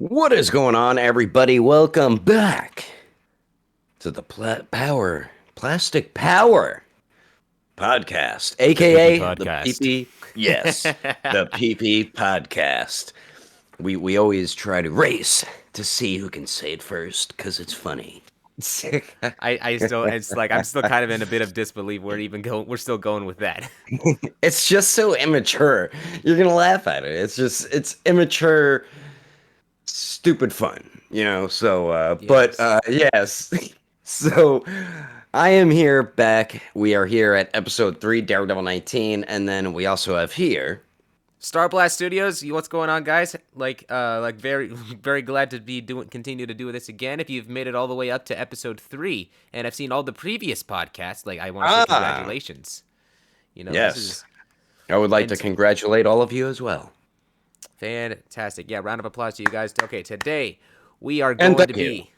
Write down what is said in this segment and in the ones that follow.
What is going on, everybody? Welcome back to the Plastic Power podcast, The PP aka the podcast. PP. Yes, the PP podcast. We always try to race to see who can say it first because it's funny. I still it's like I'm still kind of in a bit of disbelief. We're still going with that. It's just so immature. You're gonna laugh at it. It's immature, stupid fun, but Yes. yes. So I am here back. We are here at episode 3, Daredevil 19, and then we also have here. Star Blast Studios, what's going on, guys? Like very very glad to be doing continue to do this again. If you've made it all the way up to episode 3 and I've seen all the previous podcasts, like I want to say Ah, congratulations. This yes. is I would like to and congratulate all of you as well. fantastic. Yeah, round of applause to you guys. Okay, today we are And going to thank you. be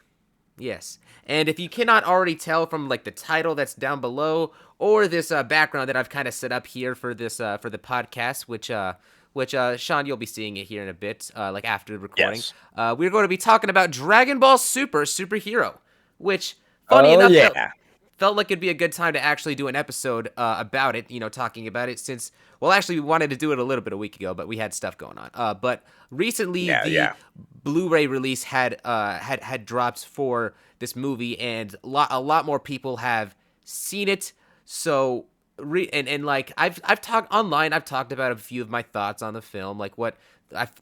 Yes. And if you cannot already tell from like the title that's down below or this background that I've kind of set up here for this for the podcast, which Sean, you'll be seeing it here in a bit, like after the recording. Yes. We're going to be talking about Dragon Ball Super Superhero, which funny Oh, enough yeah. felt like it'd be a good time to actually do an episode about it, talking about it since, well, actually, we wanted to do it a little bit a week ago, but we had stuff going on. But recently, Yeah, the yeah. Blu-ray release had dropped for this movie, and a lot more people have seen it. So, and like I've talked online, I've talked about a few of my thoughts on the film, like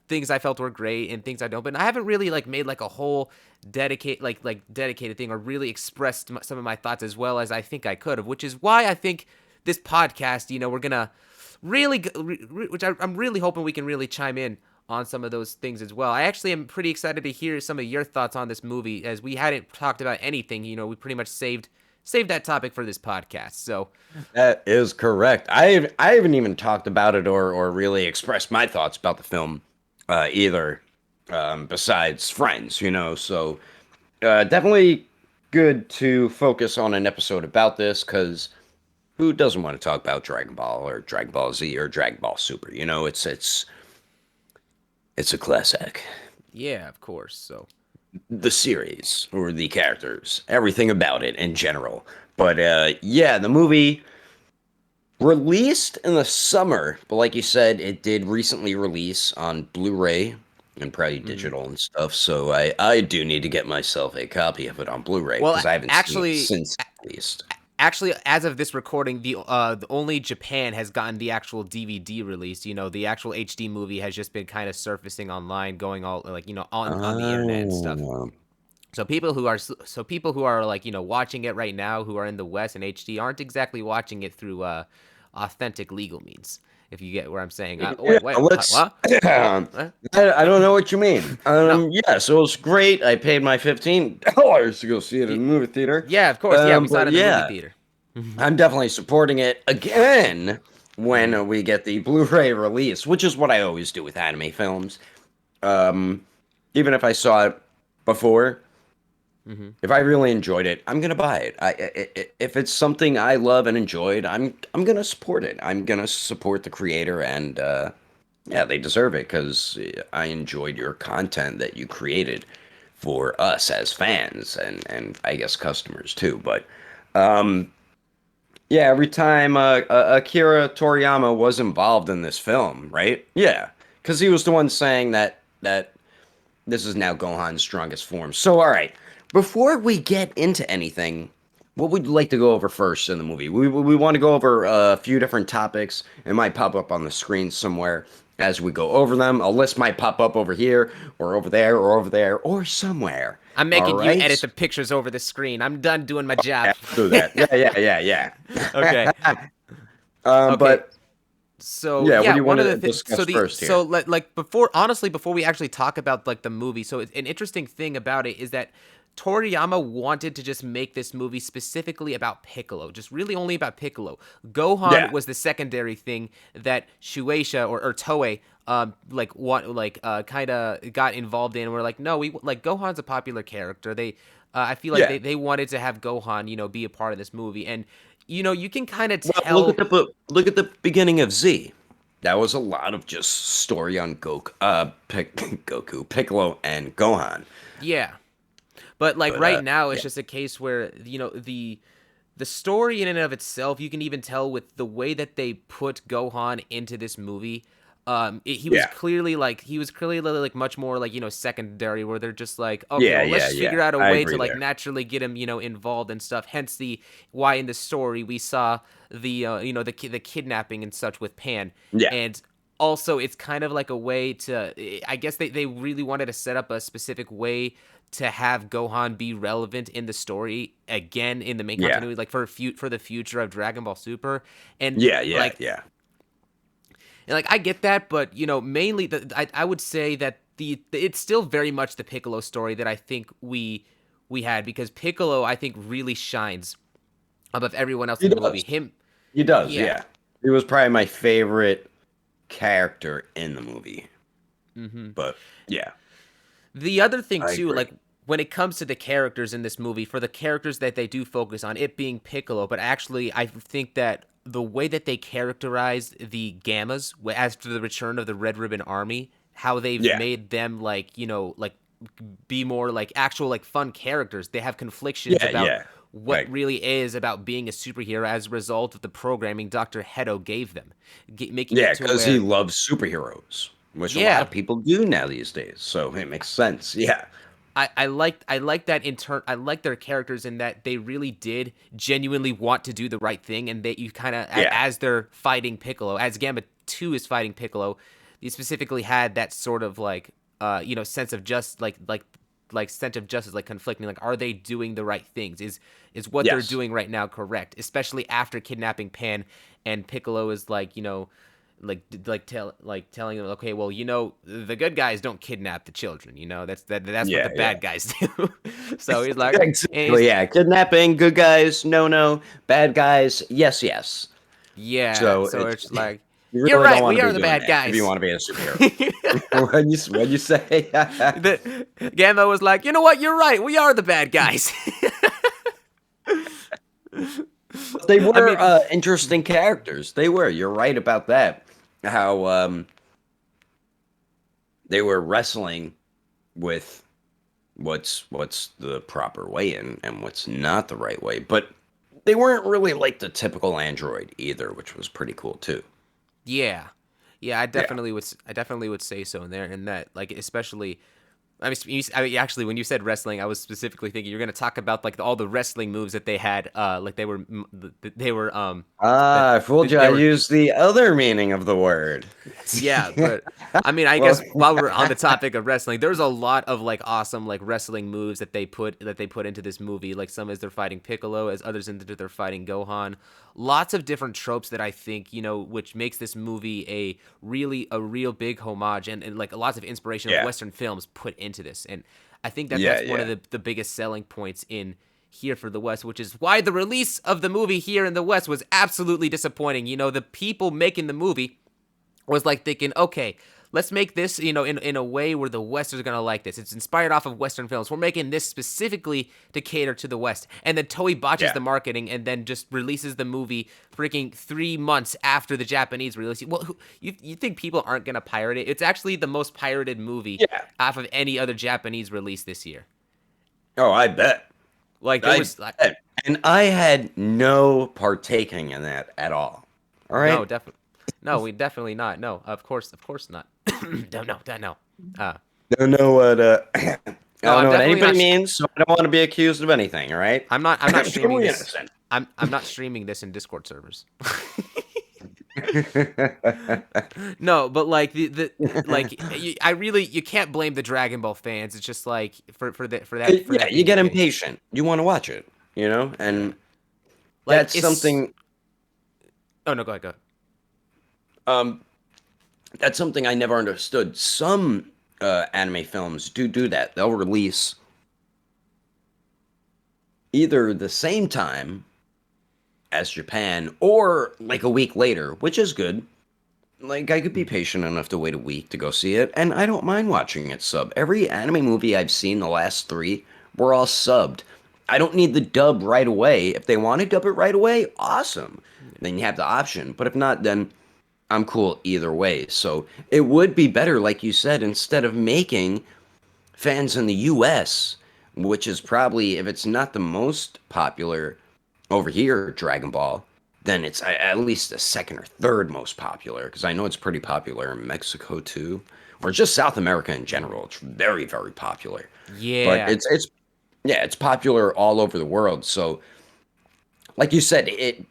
things I felt were great and things I don't. But I haven't really like made like a whole dedicated thing or really expressed some of my thoughts as well as I think I could have, which is why I think this podcast, we're gonna which I'm really hoping we can really chime in on some of those things as well. I actually am pretty excited to hear some of your thoughts on this movie, as we hadn't talked about anything. We pretty much saved that topic for this podcast. So That is correct. I haven't even talked about it or really expressed my thoughts about the film either, besides friends, So definitely good to focus on an episode about this because who doesn't want to talk about Dragon Ball or Dragon Ball Z or Dragon Ball Super? It's a classic. yeah, of course. So The series or the characters, everything about it in general. But yeah, the movie released in the summer, but like you said, it did recently release on Blu-ray and probably mhm. digital and stuff. So I do need to get myself a copy of it on Blu-ray well, because I haven't seen it actually, since released. actually, as of this recording, the only Japan has gotten the actual DVD release. The actual HD movie has just been kind of surfacing online, going all like on the internet and stuff. Oh, So people who are like watching it right now, who are in the West in HD, aren't exactly watching it through authentic legal means. If you get where I'm saying. yeah. Wait, Let's. what? What? I don't know what you mean. No. Yeah, so it was great. I paid my $15 to go see it in the movie theater. Yeah, of course. Yeah, we saw it But in the movie yeah, theater. I'm definitely supporting it again when we get the Blu-ray release, which is what I always do with anime films. Um, Even if I saw it before, Mm-hmm. if I really enjoyed it, I'm gonna buy it. If it's something I love and enjoyed, I'm gonna support it. I'm gonna support the creator, and yeah, they deserve it because I enjoyed your content that you created for us as fans and I guess customers too. But um, yeah, every time Akira Toriyama was involved in this film, right? Yeah, because he was the one saying that this is now Gohan's strongest form. So, all right, before we get into anything, what would you like to go over first in the movie? We want to go over a few different topics. It might pop up on the screen somewhere as we go over them. A list might pop up over here, or over there, or over there, or somewhere. I'm All making you right? edit the pictures over the screen. I'm done doing my Yeah, job. do that. Okay. Yeah. Okay. But So yeah, what yeah, do you want one of to the things. discuss first here? Like before, honestly, before we actually talk about like the movie, so an interesting thing about it is that Toriyama wanted to just make this movie specifically about Piccolo, just really only about Piccolo. Gohan Yeah, was the secondary thing that Shueisha or Toei kind of got involved in. We're like, no, we like Gohan's a popular character. I feel like yeah. they wanted to have Gohan, be a part of this movie, and you can kind of Well, tell. look at the beginning of Z. that was a lot of just story on Goku, Piccolo, and Gohan. Yeah. But like But right now, it's yeah, just a case where the story in and of itself, you can even tell with the way that they put Gohan into this movie. yeah, He was clearly like much more like secondary, where they're just like, okay, yeah, well, let's yeah, figure yeah. out a I way to agree like there. naturally get him involved and stuff. Hence the why in the story we saw the kidnapping and such with Pan. Yeah, And also it's kind of like a way to, I guess they really wanted to set up a specific way to have Gohan be relevant in the story again in the main yeah, continuity, like for the future of Dragon Ball Super. and yeah, yeah, like yeah. and like I get that, but mainly I would say that it's still very much the Piccolo story that I think we had, because Piccolo I think really shines above everyone else He in the movie. does. Him, He does. yeah. Yeah, he was probably my favorite character in the movie. But yeah, The other thing I too, agree. like when it comes to the characters in this movie, for the characters that they do focus on, it being Piccolo, but actually I think that the way that they characterize the Gammas as to the return of the Red Ribbon Army, how they've Yeah, made them like like be more like actual like fun characters. They have conflictions yeah, about yeah. what Right. really is about being a superhero as a result of the programming Dr. Hedo gave them, making Yeah, it to because he where, loves superheroes, which a lot yeah, of people do now these days. So it makes sense. Yeah, I like that in turn. I like their characters in that they really did genuinely want to do the right thing, and that you kind of yeah, as they're fighting Piccolo, as Gamba 2 is fighting Piccolo, you specifically had that sort of like sense of just like sense of justice, like conflicting, like are they doing the right things, is what they're yes, doing right now correct, especially after kidnapping Pan, and Piccolo is like telling them, okay, well, the good guys don't kidnap the children, that's what yeah, the yeah. bad guys do. So he's like, and Exactly. he's, Yeah, kidnapping, good guys, no, no, bad guys, yes, yes. yeah, So so it's it's like, you you're really don't right, want we to are be the doing bad that if you guys. want to be a superhero. When you say The Gamma was like, you know what, you're right, we are the bad guys. they I were mean, interesting characters. They were. You're right about that. How they were wrestling with what's the proper way and what's not the right way. But they weren't really like the typical android either, which was pretty cool too. yeah, yeah, Yeah. I definitely would say so in there, and that like especially. Actually, when you said wrestling, I was specifically thinking you're gonna talk about like all the wrestling moves that they had, like they were Ah, I fooled you. they I were used the other meaning of the word. yeah, but I mean, I Well, guess while we're on the topic of wrestling, there's a lot of like awesome like wrestling moves that they put into this movie. Like some as they're fighting Piccolo, as others into they're fighting Gohan. Lots of different tropes that I think which makes this movie a real big homage, and like lots of inspiration of yeah, Western films put into this. And I think that yeah, that's one of yeah, the biggest selling points in here for the West, which is why the release of the movie here in the West was absolutely disappointing. The people making the movie was like thinking, okay, let's make this, in a way where the West is gonna like this. It's inspired off of Western films. We're making this specifically to cater to the West. And then Toei botches yeah. the marketing and then just releases the movie freaking 3 months after the Japanese release. Well, you think people aren't gonna pirate it? It's actually the most pirated movie Yeah. off of any other Japanese release this year. Oh, I bet. Like there I was like, bet. And I had no partaking in that at all. All no, right. definitely, no, we definitely not. No, of course not. No, no, no. Uh, Don't know what I no, don't I'm know what definitely anybody not. means, so I don't want to be accused of anything, all right? I'm not streaming Totally this. innocent. I'm not streaming this in Discord servers. No, but like I really, you can't blame the Dragon Ball fans. It's just like for Yeah, that you being the get case. impatient. You want to watch it, Yeah. and Like that's it's something Oh no, go ahead, go ahead. um that's something I never understood. Some anime films do that. They'll release either the same time as Japan or like a week later, which is good. Like I could be patient enough to wait a week to go see it, and I don't mind watching it sub. Every anime movie I've seen, the last three, were all subbed. I don't need the dub right away. If they want to dub it right away, awesome. Then you have the option. But if not, then I'm cool either way. So it would be better, like you said, instead of making fans in the US, which is probably, if it's not the most popular over here, Dragon Ball, then it's at least the second or third most popular, because I know it's pretty popular in Mexico too, or just South America in general. It's very, very popular. But Yeah. it's yeah, it's popular all over the world. So, like you said, it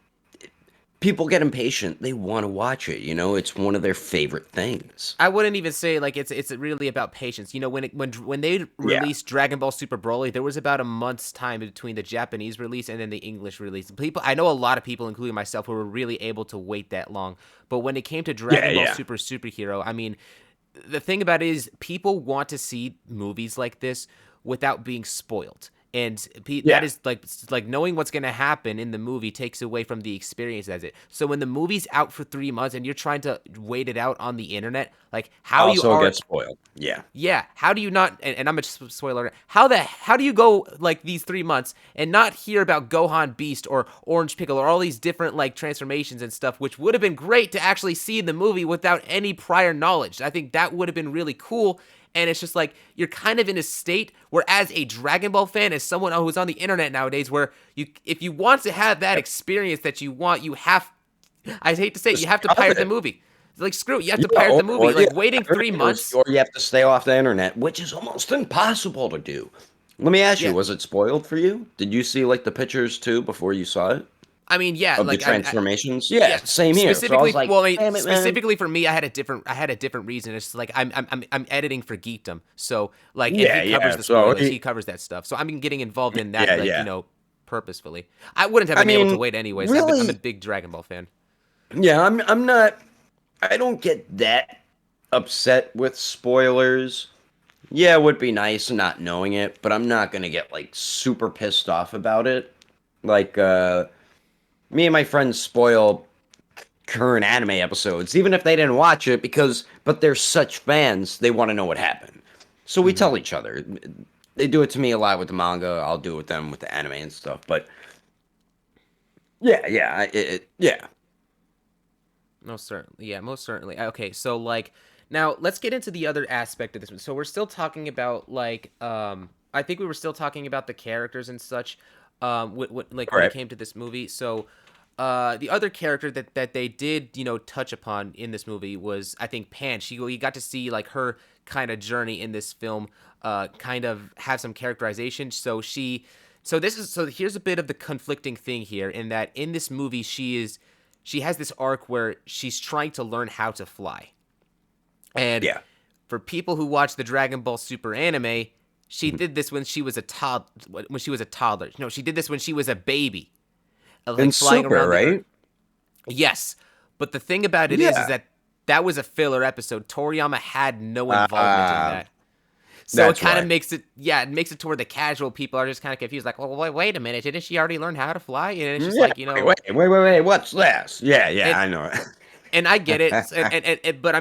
people get impatient. They want to watch it, you know? It's one of their favorite things. I wouldn't even say like it's really about patience. You know, when they Yeah. released Dragon Ball Super Broly, there was about a month's time between the Japanese release and then the English release. People, I know a lot of people, including myself, who were really able to wait that long. But when it came to Yeah, Dragon Ball yeah. Super Superhero, I mean, the thing about it is people want to see movies like this without being spoiled. And that Yeah. is like knowing what's going to happen in the movie takes away from the experience as it. So when the movie's out for 3 months and you're trying to wait it out on the internet, like how you Also are, gets spoiled. Yeah. yeah, how do you not? And I'm a spoiler. How do you go like these 3 months and not hear about Gohan Beast or Orange Pickle or all these different like transformations and stuff, which would have been great to actually see in the movie without any prior knowledge. I think that would have been really cool. And it's just like you're kind of in a state where, as a Dragon Ball fan, as someone who's on the internet nowadays, where if you want to have that Yep. experience that you want, you have. I hate to say it, you Just have to shove pirate the it. movie. Like screw it, you have to Yeah, pirate the movie. or yeah, Like waiting three months. or you have to stay off the internet, which is almost impossible to do. Let me ask you, Yeah, was it spoiled for you? Did you see like the pictures too before you saw it I mean, yeah, of the like transformations? yeah, Yeah, same here. So I was specifically. like, Well, I mean, damn it, man. specifically for me, I had a different reason. It's like I'm editing for Geekdom, so like, and Yeah, he covers yeah. the So spoilers, he covers that stuff. So I'm getting involved in that, yeah, like yeah. purposefully. I wouldn't have I been able to mean, wait anyways. I'm a really, big Dragon Ball fan. yeah, I'm not I don't get that upset with spoilers. Yeah, it would be nice not knowing it, but I'm not gonna get like super pissed off about it. Like me and my friends spoil current anime episodes, even if they didn't watch it, because but they're such fans, they want to know what happened. So we Hmm. tell each other. They do it to me a lot with the manga. I'll do it with them with the anime and stuff. But yeah, yeah, yeah. Most certainly. Yeah, most certainly. Okay, so like now let's get into the other aspect of this one. So we're still talking about like I think we were still talking about the characters and such like All when it right. came to this movie. So the other character that they did, touch upon in this movie was I think Pan. You got to see like her kind of journey in this film kind of have some characterization. So here's a bit of the conflicting thing here in that in this movie she has this arc where she's trying to learn how to fly. And Yeah. for people who watch the Dragon Ball Super anime, she Mhm. did this when she was a toddler. No, she did this when she was a baby, like And flying Super, around the earth. right? Yes. But the thing about it is Yeah. that that was a filler episode. Toriyama had no involvement in Uh, that. So it that's kind of why. makes it, yeah, it makes it to where the casual people are just kind of confused, like, well, wait a minute, didn't she already learn how to fly? And it's just Yeah. like, Wait. What's this? Yeah, yeah. and I know. and I get it, but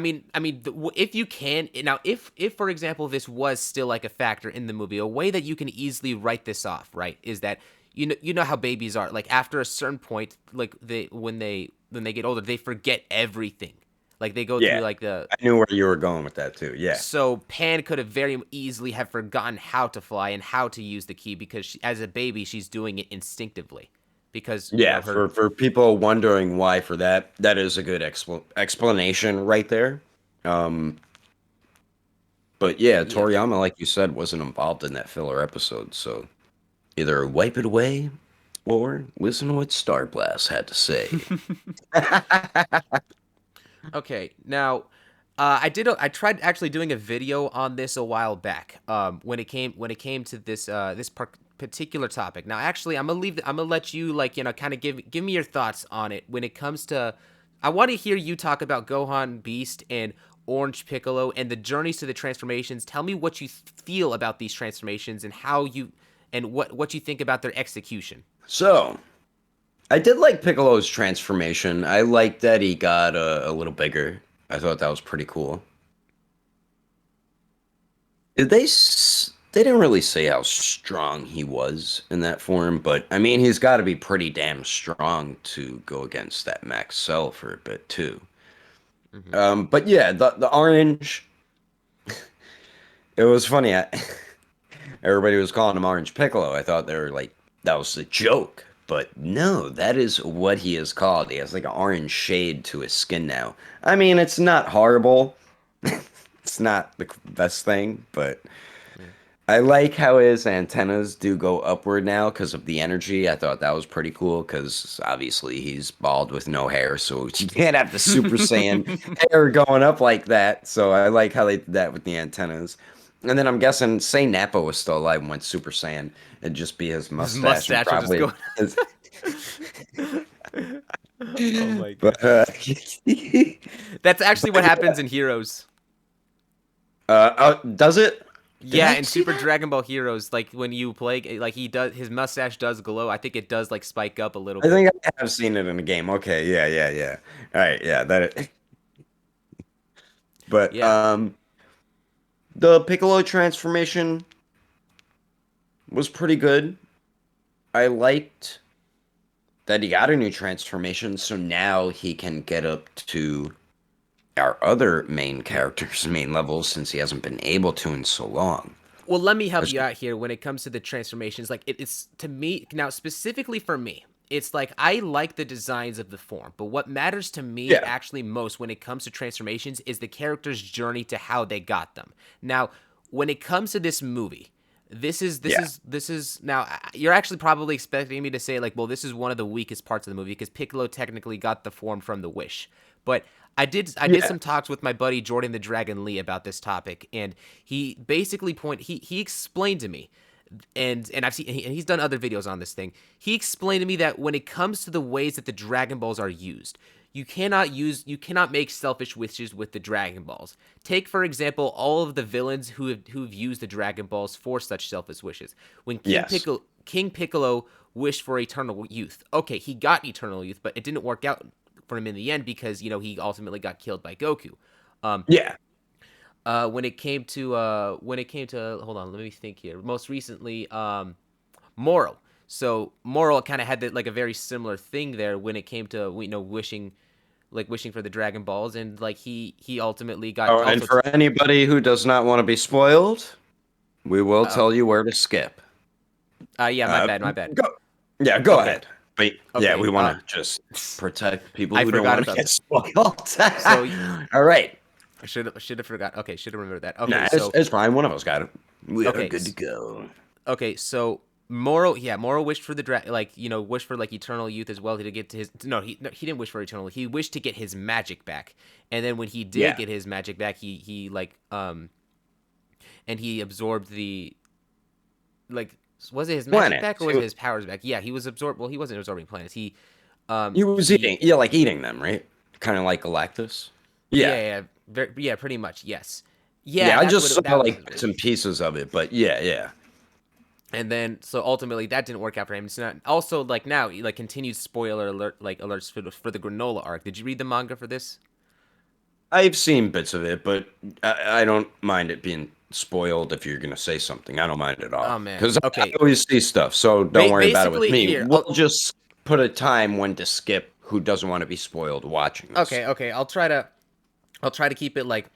if you can now, if for example this was still like a factor in the movie, a way that you can easily write this off, right, is that you know how babies are, like after a certain point, like when they get older, they forget everything, like they go through Yeah. like the I knew where you were going with that too. Yeah. so Pan could have very easily have forgotten how to fly and how to use the key because as a baby she's doing it instinctively because Yeah, her. for people wondering why for that, that is a good explanation right there. Um, but yeah, Yeah. Toriyama, like you said, wasn't involved in that filler episode, so either wipe it away or listen to what Star Blast had to say. Okay, now I tried actually doing a video on this a while back. When it came to this particular topic. Now, actually, I'm gonna let you like kind of give me your thoughts on it when it comes to. I want to hear you talk about Gohan Beast and Orange Piccolo and the journeys to the transformations. Tell me what you feel about these transformations and how you and what you think about their execution. So, I did like Piccolo's transformation. I liked that he got a little bigger. I thought that was pretty cool. They didn't really say how strong he was in that form, but I mean, he's got to be pretty damn strong to go against that Max Cell for a bit too. Hmm. But yeah, the orange. It was funny. Everybody was calling him Orange Piccolo. I thought they were like that was a joke, but no, that is what he is called. He has like an orange shade to his skin now. I mean, it's not horrible. It's not the best thing, but Yeah. I like how his antennas do go upward now because of the energy. I thought that was pretty cool because obviously he's bald with no hair, so you can't have the Super Saiyan hair going up like that. So I like how they did that with the antennas. And then I'm guessing, say Nappa was still alive and went Super Saiyan, it'd just be his His mustache and mustache will just probably go. his. Oh my god. But That's actually what happens in Heroes. does it? Did Yeah, I in see Super that? Dragon Ball Heroes, like when you play, like he does, his mustache does glow. I think it does like spike up a little I bit. think I have seen it in a game. Okay, yeah, yeah, yeah. All right, yeah, but Yeah. the Piccolo transformation was pretty good. I liked that he got a new transformation, so now he can get up to our other main characters' main levels since he hasn't been able to in so long. Well, let me help That's- you out here when it comes to the transformations. Like it's to me now, specifically for me, it's like I like the designs of the form, but what matters to me Yeah, actually most when it comes to transformations is the character's journey to how they got them. Now, when it comes to this movie, yeah, this is now you're actually probably expecting me to say like, well, this is one of the weakest parts of the movie because Piccolo technically got the form from the Wish, but I did yeah. some talks with my buddy Jordan the Dragon Lee about this topic, and he basically he explained to me, and I've seen and he's done other videos on this thing. He explained to me that when it comes to the ways that the Dragon Balls are used, you cannot make selfish wishes with the Dragon Balls. Take for example all of the villains who've used the Dragon Balls for such selfish wishes. When Yes. King Piccolo wished for eternal youth. Okay, he got eternal youth, but it didn't work out for him in the end because he ultimately got killed by Goku. Um, Yeah. when it came to hold on, let me think here. Most recently, Moro. So Moro kind of had like a very similar thing there when it came to wishing for the Dragon Balls, and like he ultimately got Oh, and also. for anybody who does not want to be spoiled, we will Uh, tell you where to skip. yeah, Uh, my bad. go. Yeah, go Okay, ahead. But yeah, okay. we want to just protect people I who don't forgot want to about get that. spoiled. So All right. I should have forgot. Okay, should have remembered that. Okay, Nah, so it's fine. One of us got it. We are okay, good to go. okay, so Moro, yeah, Moro wished for the wished for like eternal youth as well to get to his. No, he didn't wish for eternal. He wished to get his magic back, and then when he did Yeah. get his magic back, he like and he absorbed the like was it his magic Planets. back or was it his powers back? Yeah, he was absorbed. Well, he wasn't absorbing planets. He was He eating. Yeah, like eating them, right? Kind of like Galactus. yeah Yeah. yeah pretty much yes. Yeah, Yeah, I that's just what saw that was his like wish. some pieces of it, but yeah, yeah. And then so ultimately that didn't work out for him. It's not also like now like continued spoiler alert like alerts for the granola arc. Did you read the manga for this? I've seen bits of it, but I don't mind it being spoiled if you're gonna say something. I don't mind at all Oh man. because I Okay. always see stuff. So don't worry about it with Basically me. here. We'll just put a time when to skip who doesn't want to be spoiled watching this. Okay. I'll try to keep it like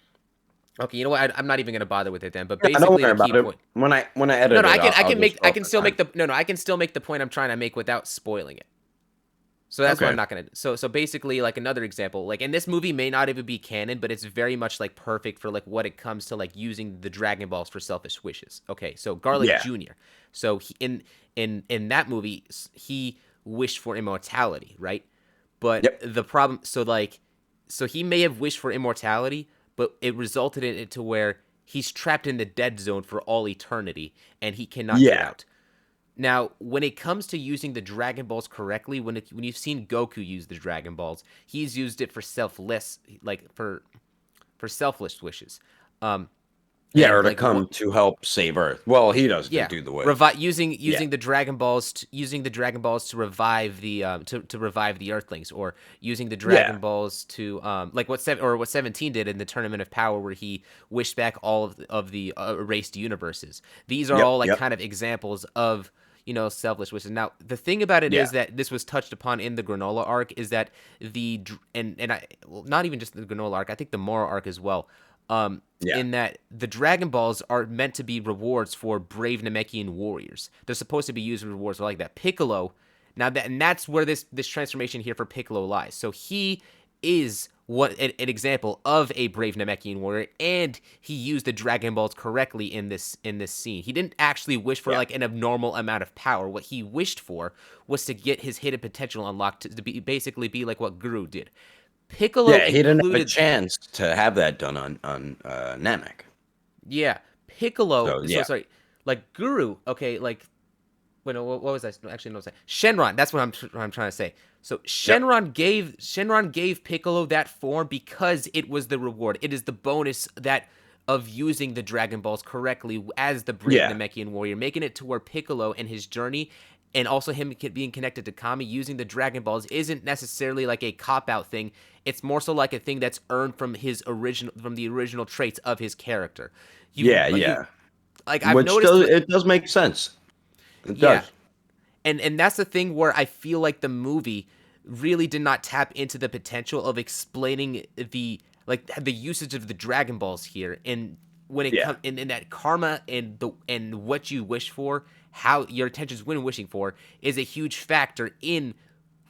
okay. You know what? I'm not even gonna bother with it then. But Yeah, don't basically worry the key about it. point. When I No, edit no. it, I'll just I throw up can the still make time. the no. I can still make the point I'm trying to make without spoiling it. So that's what I'm Okay. not gonna. So basically, like another example, like, and this movie may not even be canon, but it's very much like perfect for like what it comes to like using the Dragon Balls for selfish wishes. Okay, so Garlic Yeah. Jr. So in that movie, he wished for immortality, right? But Yep. the problem, so he may have wished for immortality, but it resulted in it to where he's trapped in the dead zone for all eternity, and he cannot get Yeah. out. Now, when it comes to using the Dragon Balls correctly, when you've seen Goku use the Dragon Balls, he's used it for selfless, like for selfless wishes, um, Yeah, and or to like what, come to help save Earth. Well, he doesn't yeah, do the wish. Yeah. using the Dragon Balls using the Dragon Balls to revive the to revive the Earthlings, or using the Yeah. Dragon Balls to like what 17 did in the Tournament of Power, where he wished back all of the erased universes. These are Yep. all like Yep. kind of examples of selfish wishes. Now, the thing about it Yeah. is that this was touched upon in the Granola arc is that and I well, not even just the Granola arc, I think the Mora arc as well. Yeah. In that the Dragon Balls are meant to be rewards for brave Namekian warriors. They're supposed to be used as rewards for like that. Piccolo, now that and that's where this transformation here for Piccolo lies. So he is an example of a brave Namekian warrior, and he used the Dragon Balls correctly in this scene. He didn't actually wish for Yeah. like an abnormal amount of power. What he wished for was to get his hidden potential unlocked to be basically be like what Guru did. Piccolo Yeah, he didn't have a included, chance to have that done on Namek. yeah, Piccolo. So So yeah. sorry, like Guru. Okay, like wait, no, what was I? No, actually, no, Shenron. That's what I'm trying to say. So Yep. Shenron gave Piccolo that form because it was the reward. It is the bonus that of using the Dragon Balls correctly as the brave Yeah. Namekian warrior, making it to where Piccolo and his journey, and also him being connected to Kami using the Dragon Balls isn't necessarily like a cop out thing. It's more so like a thing that's earned from the original traits of his character. Yeah, You yeah. like I've Which noticed does with it does make sense. It yeah, does. and that's the thing where I feel like the movie really did not tap into the potential of explaining the usage of the Dragon Balls here, and when it Yeah. comes in that karma and what you wish for, how your intentions when wishing for is a huge factor in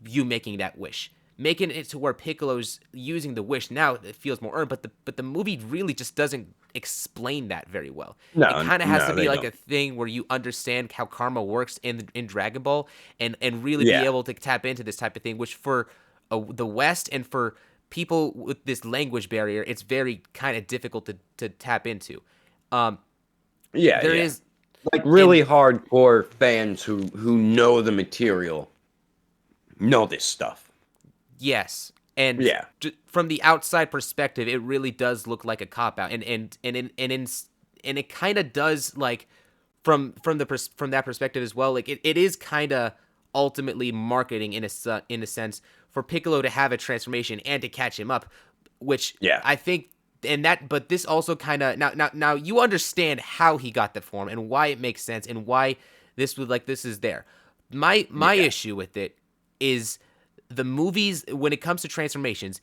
you making that wish. Making it to where Piccolo's using the wish now, it feels more earned, but the movie really just doesn't explain that very well. It No, kind of has to no, be they like don't. a thing where you understand how karma works in Dragon Ball, and really be Yeah. able to tap into this type of thing, which for the West and for people with this language barrier, it's very kind of difficult to tap into. Um, Yeah, there yeah. is Like and really hardcore fans who know the material know this stuff. Yes, and Yeah. from the outside perspective, it really does look like a cop out, and it kind of does like from that perspective as well. Like it is kind of ultimately marketing in a sense for Piccolo to have a transformation and to catch him up, which Yeah. I think but this also kind of now you understand how he got the form and why it makes sense and why this is there. My Yeah. issue with it is the movies when it comes to transformations,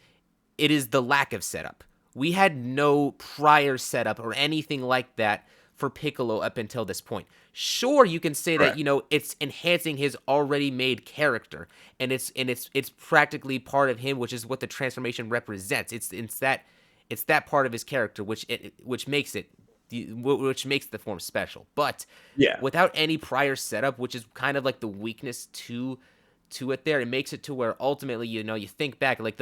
it is the lack of setup. We had no prior setup or anything like that for Piccolo up until this point. Sure, you can say that Correct. it's enhancing his already made character, and it's practically part of him, which is what the transformation represents. It's that part of his character which makes the form special. But Yeah. without any prior setup, which is kind of like the weakness to it there, it makes it to where ultimately you think back like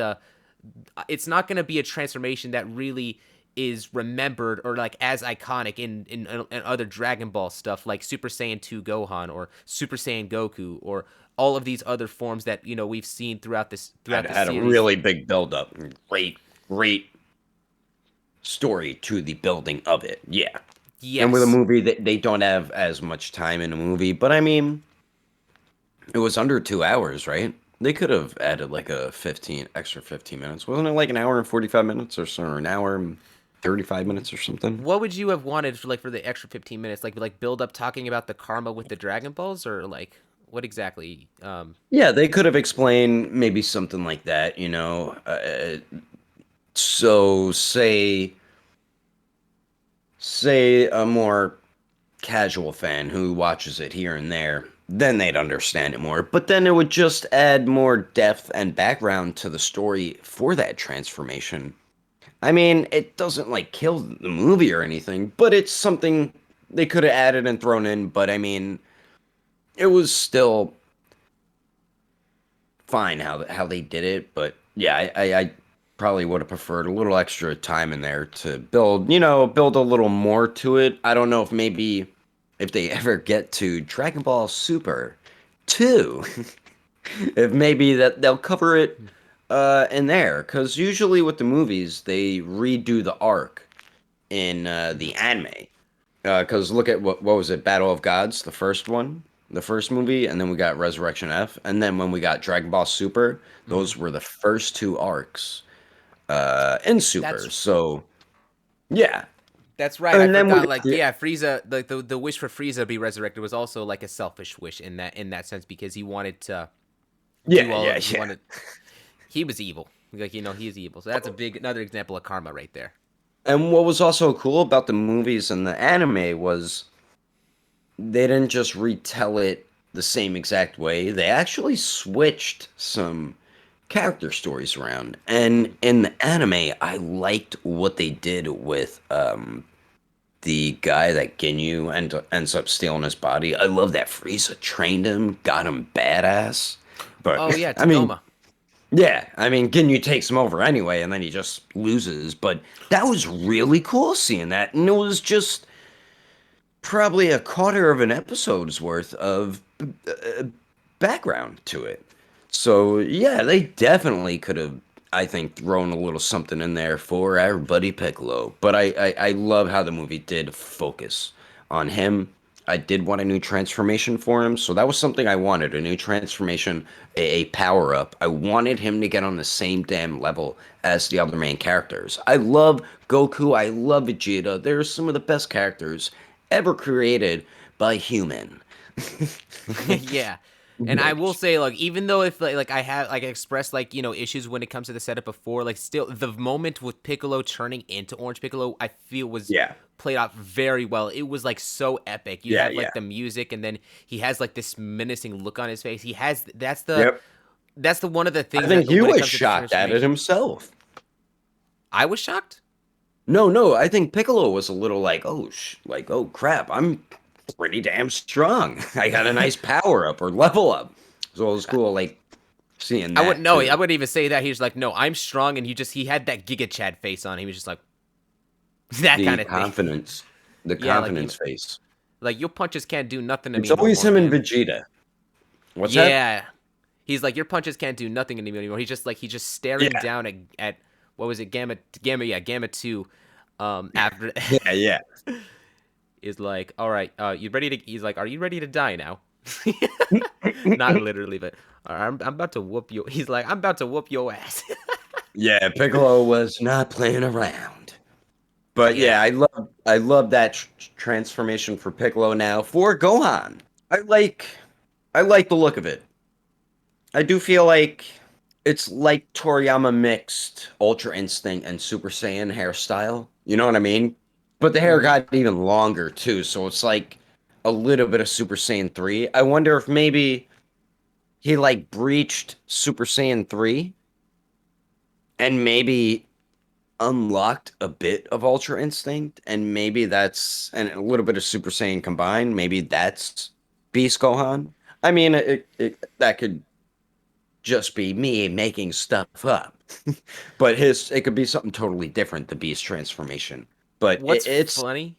it's not going to be a transformation that really is remembered or like as iconic in other Dragon Ball stuff like Super Saiyan 2 Gohan or Super Saiyan Goku or all of these other forms that we've seen throughout the Had a series. really big build up. Great story to the building of it. Yeah. And with a Yes. movie that they don't have as much time in a movie, but I mean, it was under 2 hours, right? They could have added like a 15 minutes. Wasn't it like an hour and 45 minutes or so, or an hour and 35 minutes or something? What would you have wanted for the extra 15 minutes? Like build up talking about the karma with the Dragon Balls or like what exactly? Yeah, they could have explained maybe something like that, so say a more casual fan who watches it here and there, then they'd understand it more. But then it would just add more depth and background to the story for that transformation. I mean, it doesn't like kill the movie or anything, but it's something they could have added and thrown in. But I mean, it was still fine how they did it. But yeah, I probably would have preferred a little extra time in there to build a little more to it. I don't know if maybe if they ever get to Dragon Ball Super 2, if maybe that they'll cover it in there, because usually with the movies they redo the arc in the anime. Because look at what was it, Battle of Gods, the first one, the first movie, and then we got Resurrection F, and then when we got Dragon Ball Super, Mhm. those were the first two arcs in Super. That's So yeah, That's right. I And then forgot. with Like, yeah, Frieza, the wish for Frieza to be resurrected was also like a selfish wish in that sense because he wanted to do yeah, all yeah, of he yeah. wanted he was evil. Like he is evil. So that's a big another example of karma right there. And what was also cool about the movies and the anime was they didn't just retell it the same exact way. They actually switched some character stories around. And in the anime, I liked what they did with the guy that ends up stealing his body. I love that Frieza trained him, got him badass. But Oh yeah, I mean, Tagoma. yeah, I mean, Ginyu takes him over anyway, and then he just loses. But that was really cool seeing that, and it was just probably a quarter of an episode's worth of background to it. So yeah, they definitely could have, I think, thrown a little something in there for our buddy Piccolo. But I love how the movie did focus on him. I did want a new transformation for him, so that was something I wanted, a new transformation, a power up. I wanted him to get on the same damn level as the other main characters. I love Goku, I love Vegeta. They're some of the best characters ever created by human. Yeah. And I will say, like, even though if like I have like expressed like issues when it comes to the setup before, like still the moment with Piccolo turning into Orange Piccolo, I feel was Yeah, played out very well. It was like so epic. You yeah, have yeah. like the music, and then he has like this menacing look on his face. He has Yep. that's the one of the I things think that he when it was comes to the shocked at it transformation, himself. I was shocked. No, no, I think Piccolo was a little like, like, oh crap, I'm pretty damn strong. I got a nice power up or level up. So it was cool, like seeing I wouldn't that know. I too. wouldn't even say that. He was like, no, I'm strong, and he had that Giga Chad face on. He was just like that The kind of thing. confidence, the Yeah, confidence face. like your punches can't do nothing to It's me no always more, him and man. Vegeta. What's that? Yeah, he's like your punches can't do nothing to me anymore. He's just staring Yeah, down at what was it, Gamma 2. After yeah, yeah. is like, all right, you ready to? He's like, are you ready to die now? Not literally, but I'm about to whoop you. He's like, I'm about to whoop your ass. Yeah, Piccolo was not playing around. But yeah, Yeah. I love that transformation for Piccolo now for Gohan. I like I like the look of it. I do feel like it's like Toriyama mixed Ultra Instinct and Super Saiyan hairstyle. You know what I mean? But the hair Mm-hmm. got even longer too, so it's like a little bit of Super Saiyan 3. I wonder if maybe he like breached Super Saiyan 3 and maybe unlocked a bit of Ultra Instinct, and maybe that's and a little bit of Super Saiyan combined. Maybe that's Beast Gohan. I mean, that could just be me making stuff up, but his it could be something totally different. The Beast transformation, but What's funny?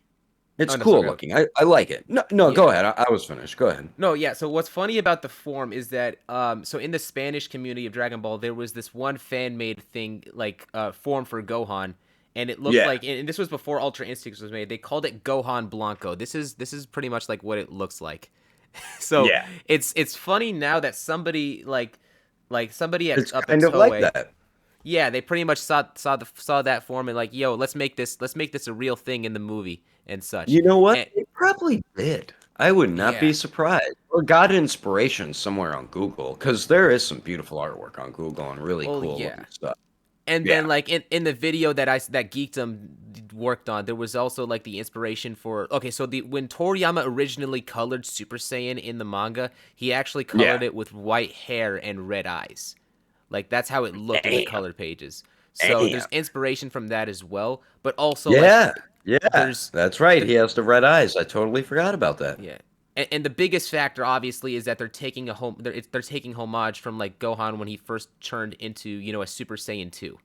it's Oh no, cool sorry. Go ahead. looking. I like it. No, no, go Yeah. ahead. I was finished. Go ahead. No, yeah. So what's funny about the form is that so in the Spanish community of Dragon Ball, there was this one fan made thing like form for Gohan, and it looked Yeah, like, and this was before Ultra Instincts was made. They called it Gohan Blanco. This is pretty much like what it looks like. So yeah. it's funny now that somebody like somebody at It's up at kind of like Toei, that. yeah, they pretty much saw that form and like, yo, let's make this a real thing in the movie and such. You know what? And It probably did. I would not yeah. be surprised. Or got inspiration somewhere on Google, because there is some beautiful artwork on Google and really Well, cool yeah. looking stuff. And Yeah. then like in the video that Geekdom worked on, there was also like the inspiration for okay, so the when Toriyama originally colored Super Saiyan in the manga, he actually colored Yeah. it with white hair and red eyes. Like that's how it looked in the Damn. colored pages. So Damn. there's inspiration from that as well, but also like Yeah. Yeah. there's That's right. the He has the red eyes. I totally forgot about that. yeah. And the biggest factor, obviously, is that they're taking they're taking homage from like Gohan when he first turned into a Super Saiyan 2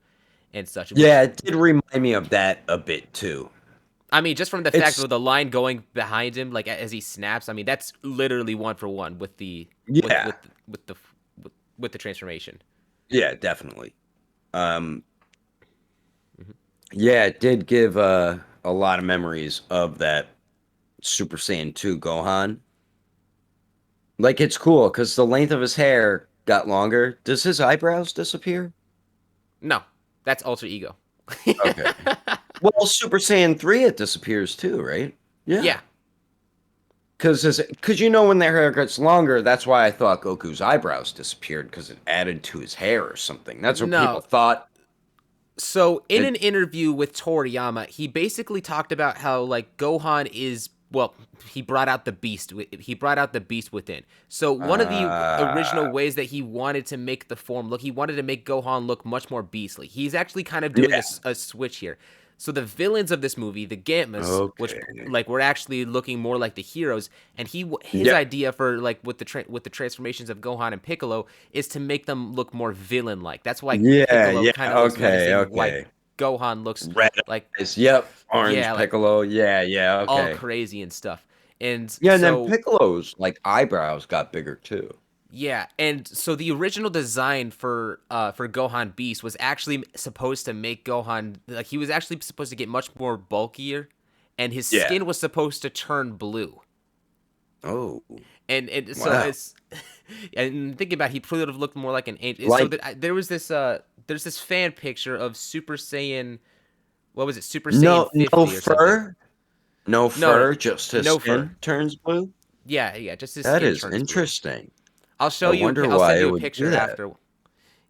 and such. Which Yeah, it did remind me of that a bit too. I mean, just from the fact It's of the line going behind him, like as he snaps, I mean that's literally one for one with the yeah. with the with the transformation. Yeah, definitely. Um yeah, it did give a lot of memories of that Super Saiyan 2 Gohan. Like it's cool because the length of his hair got longer. Does his eyebrows disappear? No, that's alter ego. Okay. Well, Super Saiyan 3 it disappears too, right? Yeah. Yeah. Because you know when their hair gets longer, that's why I thought Goku's eyebrows disappeared because it added to his hair or something. That's what people No. thought. So in It an interview with Toriyama, he basically talked about how like Gohan is well, he brought out the beast. He brought out the beast within. So one of the original uh ways that he wanted to make the form look, he wanted to make Gohan look much more beastly. He's actually kind of doing yeah. a switch here. So the villains of this movie, the Gantmas, which Okay. like we're actually looking more like the heroes, and his Yep. idea for like with the transformations of Gohan and Piccolo is to make them look more villain like. That's why Yeah, Piccolo yeah. kind of looks Okay, menacing. Why okay. Gohan looks Red like eyes. Yep. Orange yeah, like Piccolo. Yeah, yeah, all okay. crazy and stuff. And Yeah, and then so Piccolo's like eyebrows got bigger too. yeah, and so the original design for Gohan Beast was actually supposed to make Gohan like he was actually supposed to get much more bulkier, and his Yeah. skin was supposed to turn blue. Oh, And so wow. it's and thinking about it, he probably would have looked more like an angel. So Like that there was this there's this fan picture of Super Saiyan, what was it, Super Saiyan no 50 or something. fur? No No, no, fur, just his no fur. skin turns blue? Yeah, yeah, just his That skin is turns blue. interesting. I'll I show you. wonder I'll why send it you a would do picture that. after.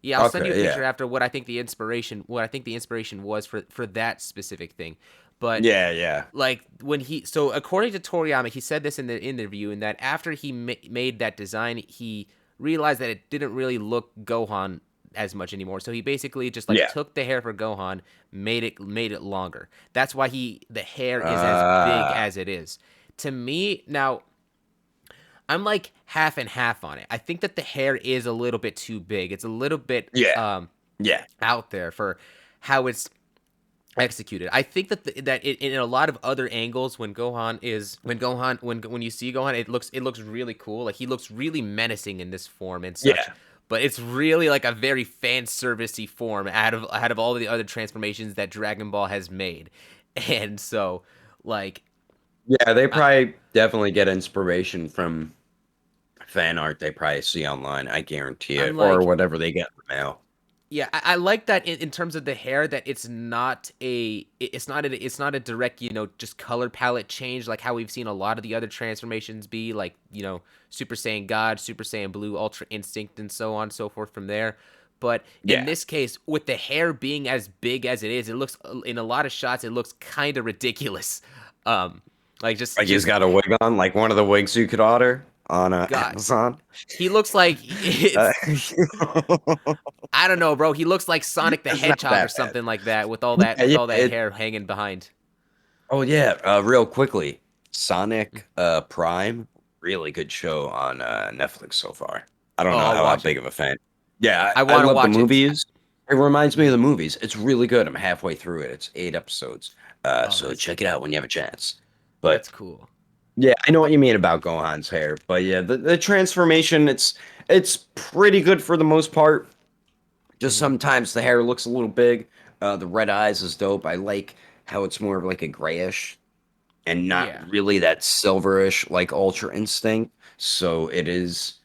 Yeah, I'll send you a Okay, yeah. picture after what I think the inspiration. What I think the inspiration was for that specific thing. But Yeah, yeah. like when he, so according to Toriyama, he said this in the interview, and that after he made that design, he realized that it didn't really look Gohan as much anymore. So he basically just like Yeah. took the hair for Gohan, made it longer. That's why the hair is as big Uh as it is. To me now, I'm like half and half on it. I think that the hair is a little bit too big. It's a little bit yeah. Yeah. out there for how it's executed. I think that in a lot of other angles, when you see Gohan, it looks really cool. Like he looks really menacing in this form and such. Yeah. But it's really like a very fan servicey form out of all of the other transformations that Dragon Ball has made, and so like Yeah, they I, probably definitely get inspiration from fan art they probably see online, I guarantee I'm it, or like whatever they get in the mail. yeah, I like that in terms of the hair that it's not a direct just color palette change like how we've seen a lot of the other transformations be like Super Saiyan God, Super Saiyan Blue, Ultra Instinct, and so on and so forth from there. But in Yeah. this case, with the hair being as big as it is, it looks in a lot of shots it looks kind of ridiculous. Um, like Like he's got a wig on, like one of the wigs you could order on God, Amazon. he looks like Uh, it's I don't know, bro. He looks like Sonic the it's not Hedgehog or that bad. something like that Yeah, with yeah. all that hair hanging behind. Oh yeah. Real quickly, Sonic Prime, really good show on Netflix so far. I don't Oh, know I'll how watch it. big of a fan. Yeah, I I want to love the watch it. movies. It reminds me of the movies. It's really good. I'm halfway through it. It's 8 episodes. Oh, So check it out when you have a chance. But that's cool. yeah, I know what you mean about Gohan's hair. But yeah, the transformation, it's pretty good for the most part. Just Hmm. sometimes the hair looks a little big. The red eyes is dope. I like how it's more of like a grayish and not Yeah, really that silverish like Ultra Instinct. So it is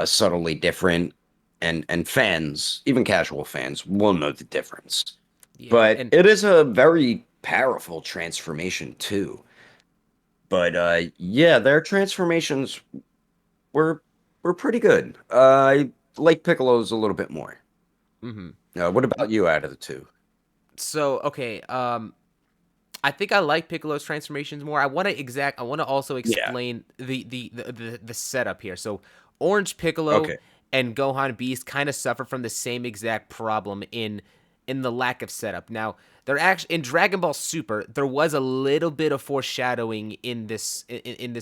subtly different, and fans, even casual fans, will know the difference. yeah, But and it is a very powerful transformation too. But yeah, their transformations were were pretty good. I like Piccolo's a little bit more. hmm. What about you out of the two? So okay, I think I like Piccolo's transformations more. I want to also Yeah. explain the setup here. So Orange Piccolo Okay. and Gohan Beast kind of suffer from the same exact problem in the lack of setup. Now, they're actually in Dragon Ball Super, there was a little bit of foreshadowing in this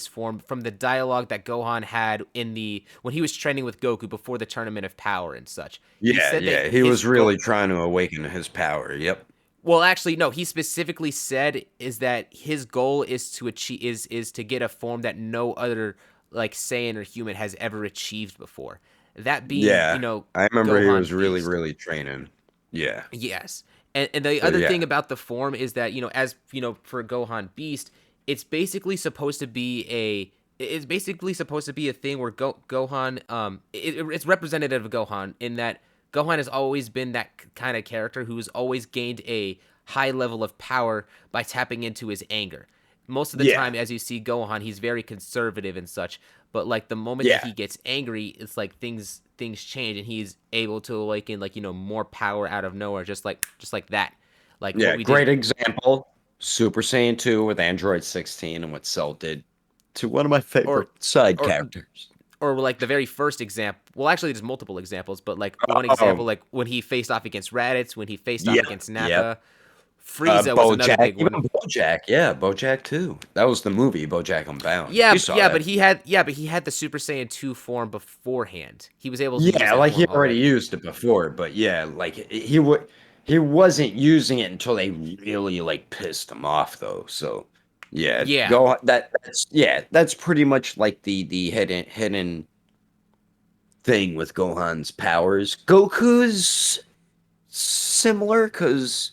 form from the dialogue that Gohan had in the when he was training with Goku before the Tournament of Power and such. He Yeah, said that yeah. He his was goal really trying to awaken his power. Yep. well, actually, no. He specifically said is that his goal is to achieve is to get a form that no other like Saiyan or human has ever achieved before. That being, Yeah. I remember he was Gohan really, Beast. really training. Yeah. Yes, and the So other yeah. thing about the form is that as for Gohan Beast, it's basically supposed to be a it's basically supposed to be a thing where Gohan it's representative of Gohan in that Gohan has always been that kind of character who's always gained a high level of power by tapping into his anger. Most of the Yeah. time, as you see Gohan, he's very conservative and such. But like the moment that Yeah. he gets angry, it's like things change, and he's able to awaken like more power out of nowhere, just like that, like what Yeah. we did, Great example. Super Saiyan 2 with Android 16 and what Cell did to one of my or favorite side or characters. or like the very first example. Well, actually, there's multiple examples, but like one example, Oh, like when he faced off against Raditz, when he faced off yeah. against Yep. Nappa, Frieza was another BoJack, big even one. BoJack, yeah, BoJack too. That was the movie BoJack Unbound. Yeah, You saw yeah, that? but he had the Super Saiyan 2 form beforehand. He was able to use Yeah, that like he form already already. used it before, but yeah, like he wasn't using it until they really like pissed him off though. So yeah, Yeah, go that's yeah, that's pretty much like the hidden thing with Gohan's powers. Goku's similar because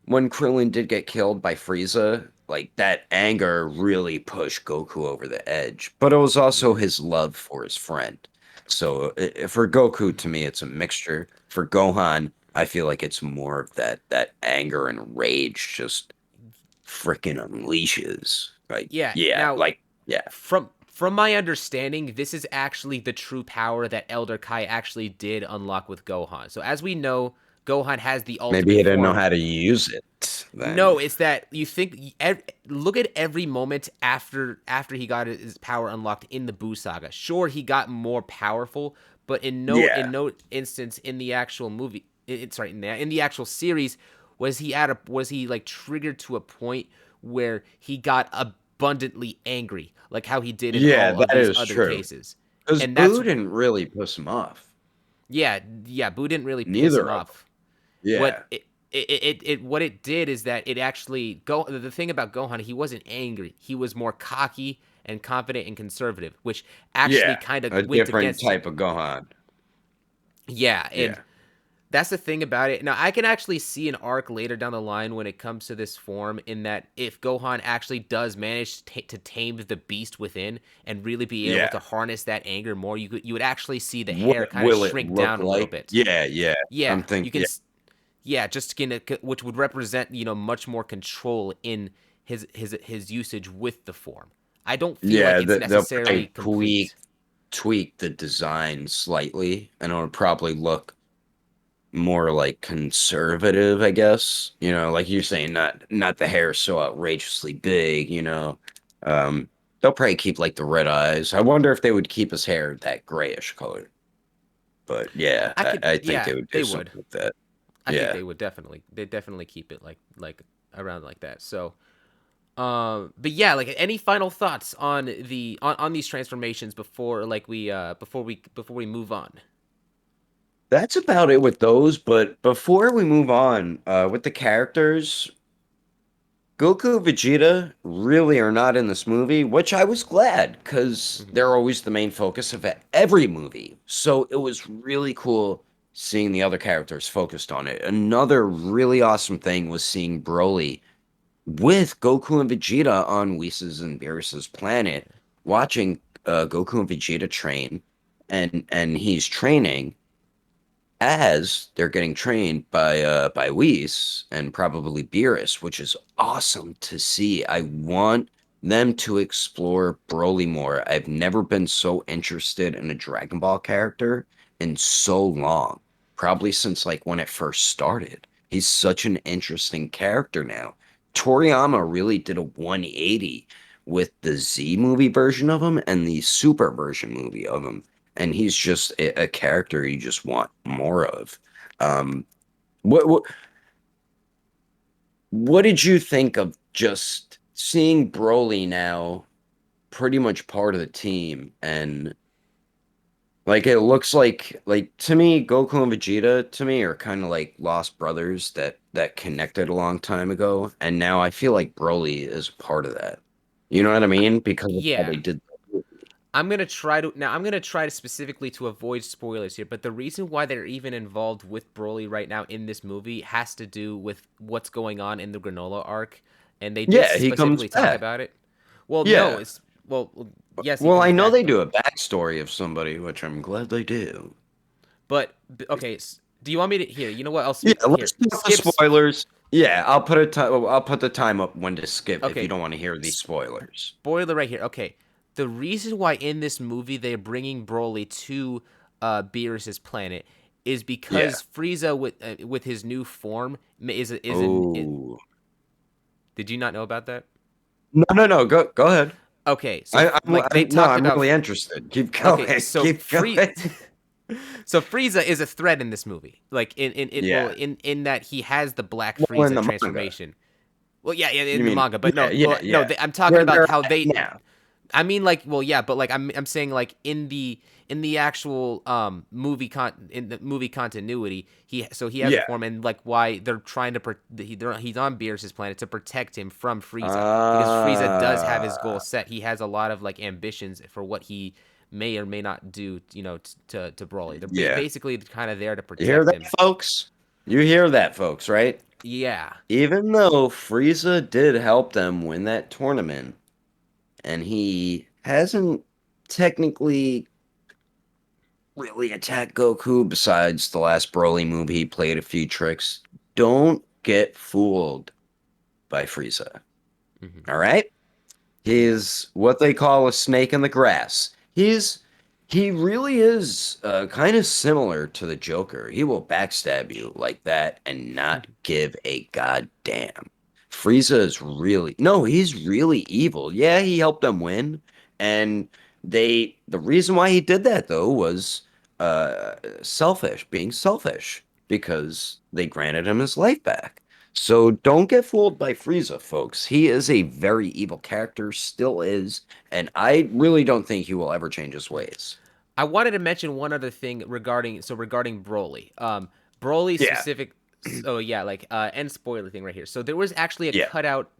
when Krillin did get killed by Frieza, like that anger really pushed Goku over the edge. But it was also hmm his love for his friend. So for Goku, to me, it's a mixture. For Gohan, I feel like it's more of that anger and rage just freaking unleashes. Like yeah. yeah, Now, like yeah, from my understanding, this is actually the true power that Elder Kai actually did unlock with Gohan. So as we know, Gohan has the maybe ultimate he didn't know form. how to use it then. No, it's that you think. Look at every moment after he got his power unlocked in the Buu saga. Sure, he got more powerful, but in Yeah, no instance in the actual movie, sorry, in the actual series, was he like triggered to a point where he got abundantly angry, like how he did in yeah, all of that these is other true. cases. Because And that's Boo didn't really piss him off. yeah, Buu didn't really piss him Neither of them. off. What Yeah. what it did is that it actually go the thing about Gohan, he wasn't angry. He was more cocky and confident and conservative, which actually Yeah, kind of a went different against. type of Gohan. Yeah, and Yeah. that's the thing about it. Now I can actually see an arc later down the line when it comes to this form, in that if Gohan actually does manage to tame the beast within and really be able Yeah. to harness that anger more, you would actually see the What hair kind of will it shrink look down a little like? bit. Yeah, yeah. Yeah, I'm thinking, you can yeah, yeah, just gonna which would represent much more control in his usage with the form. I don't feel like yeah. it's They'll necessarily probably tweak complete. tweak the design slightly, and it'll probably look more like conservative, I guess. Like you're saying, not the hair so outrageously big. They'll probably keep like the red eyes. I wonder if they would keep his hair that grayish color. But yeah, I could, I think yeah, they would do they would. something like that. I think Yeah. they definitely keep it like around like that. So, but yeah, like any final thoughts on on these transformations before like before we move on? That's about it with those, but before we move on, with the characters, Goku and Vegeta really are not in this movie, which I was glad because hmm they're always the main focus of every movie. So it was really cool seeing the other characters focused on it. Another really awesome thing was seeing Broly with Goku and Vegeta on Whis and Beerus's planet, watching Goku and Vegeta train, and he's training as they're getting trained by Whis and probably Beerus, which is awesome to see. I want them to explore Broly more. I've never been so interested in a Dragon Ball character in so long, probably since like when it first started. He's such an interesting character now. Toriyama really did a 180 with the Z movie version of him and the Super version movie of him, and he's just a character you just want more of. Um, what did you think of just seeing Broly now pretty much part of the team, and like it looks like to me Goku and Vegeta to me are kind of like lost brothers that connected a long time ago, and now I feel like Broly is part of that. You know what I mean? Because of how Yeah, they did. I'm gonna try to specifically to avoid spoilers here, but the reason why they're even involved with Broly right now in this movie has to do with what's going on in the Granola arc, and they did Yeah, he comes specifically talk back. about it. Well, no, Yeah. it's yes, he Well, I comes know back, they but do a backstory of somebody, which I'm glad they do. okay, do you want me to here? You know what? Yeah, Here, let's talk the skips. spoilers. Yeah, I'll put the time up when to skip if you Okay, don't want to hear these spoilers. spoiler right here. Okay, the reason why in this movie they're bringing Broly to Beerus's planet is Yeah. because Frieza with his new form is in. Oh. Did you not know about that? No, no, no. Go ahead. Okay, so like they No, talked I'm about. really interested. Keep Okay, going. so Keep going. so Frieza is a threat in this movie. Like Yeah. in that he has the Black Well, in Frieza the manga. transformation. Well, yeah, yeah, You in the mean? manga, but Yeah, no, yeah, no, yeah. I'm talking Where about they're how at they. now. I mean, like, well, yeah, but like I'm saying like in the actual in the movie continuity, he has a Yeah. form and like why they're trying to he's on Beerus's planet to protect him from Frieza because Frieza does have his Ah. goal set. He has a lot of like ambitions for what he may or may not do, to Broly. They're Yeah. basically kind of there to You hear protect that, him. folks? You hear that, folks, right? Yeah. Even though Frieza did help them win that tournament, and he hasn't technically really attacked Goku besides the last Broly movie, he played a few tricks. Don't get fooled by Frieza. Hmm. All right? Yeah. He's what they call a snake in the grass. He really is kind of similar to the Joker. He will backstab you like that and not give a goddamn. Frieza is really no, he's really evil. Yeah, he helped them win, and the reason why he did that though was being selfish because they granted him his life back. So don't get fooled by Frieza, folks. He is a very evil character, still is, and I really don't think he will ever change his ways. I wanted to mention one other thing regarding Broly. Broly Yeah, specific. So yeah, like end spoiler thing right here. So there was actually a yeah, cutout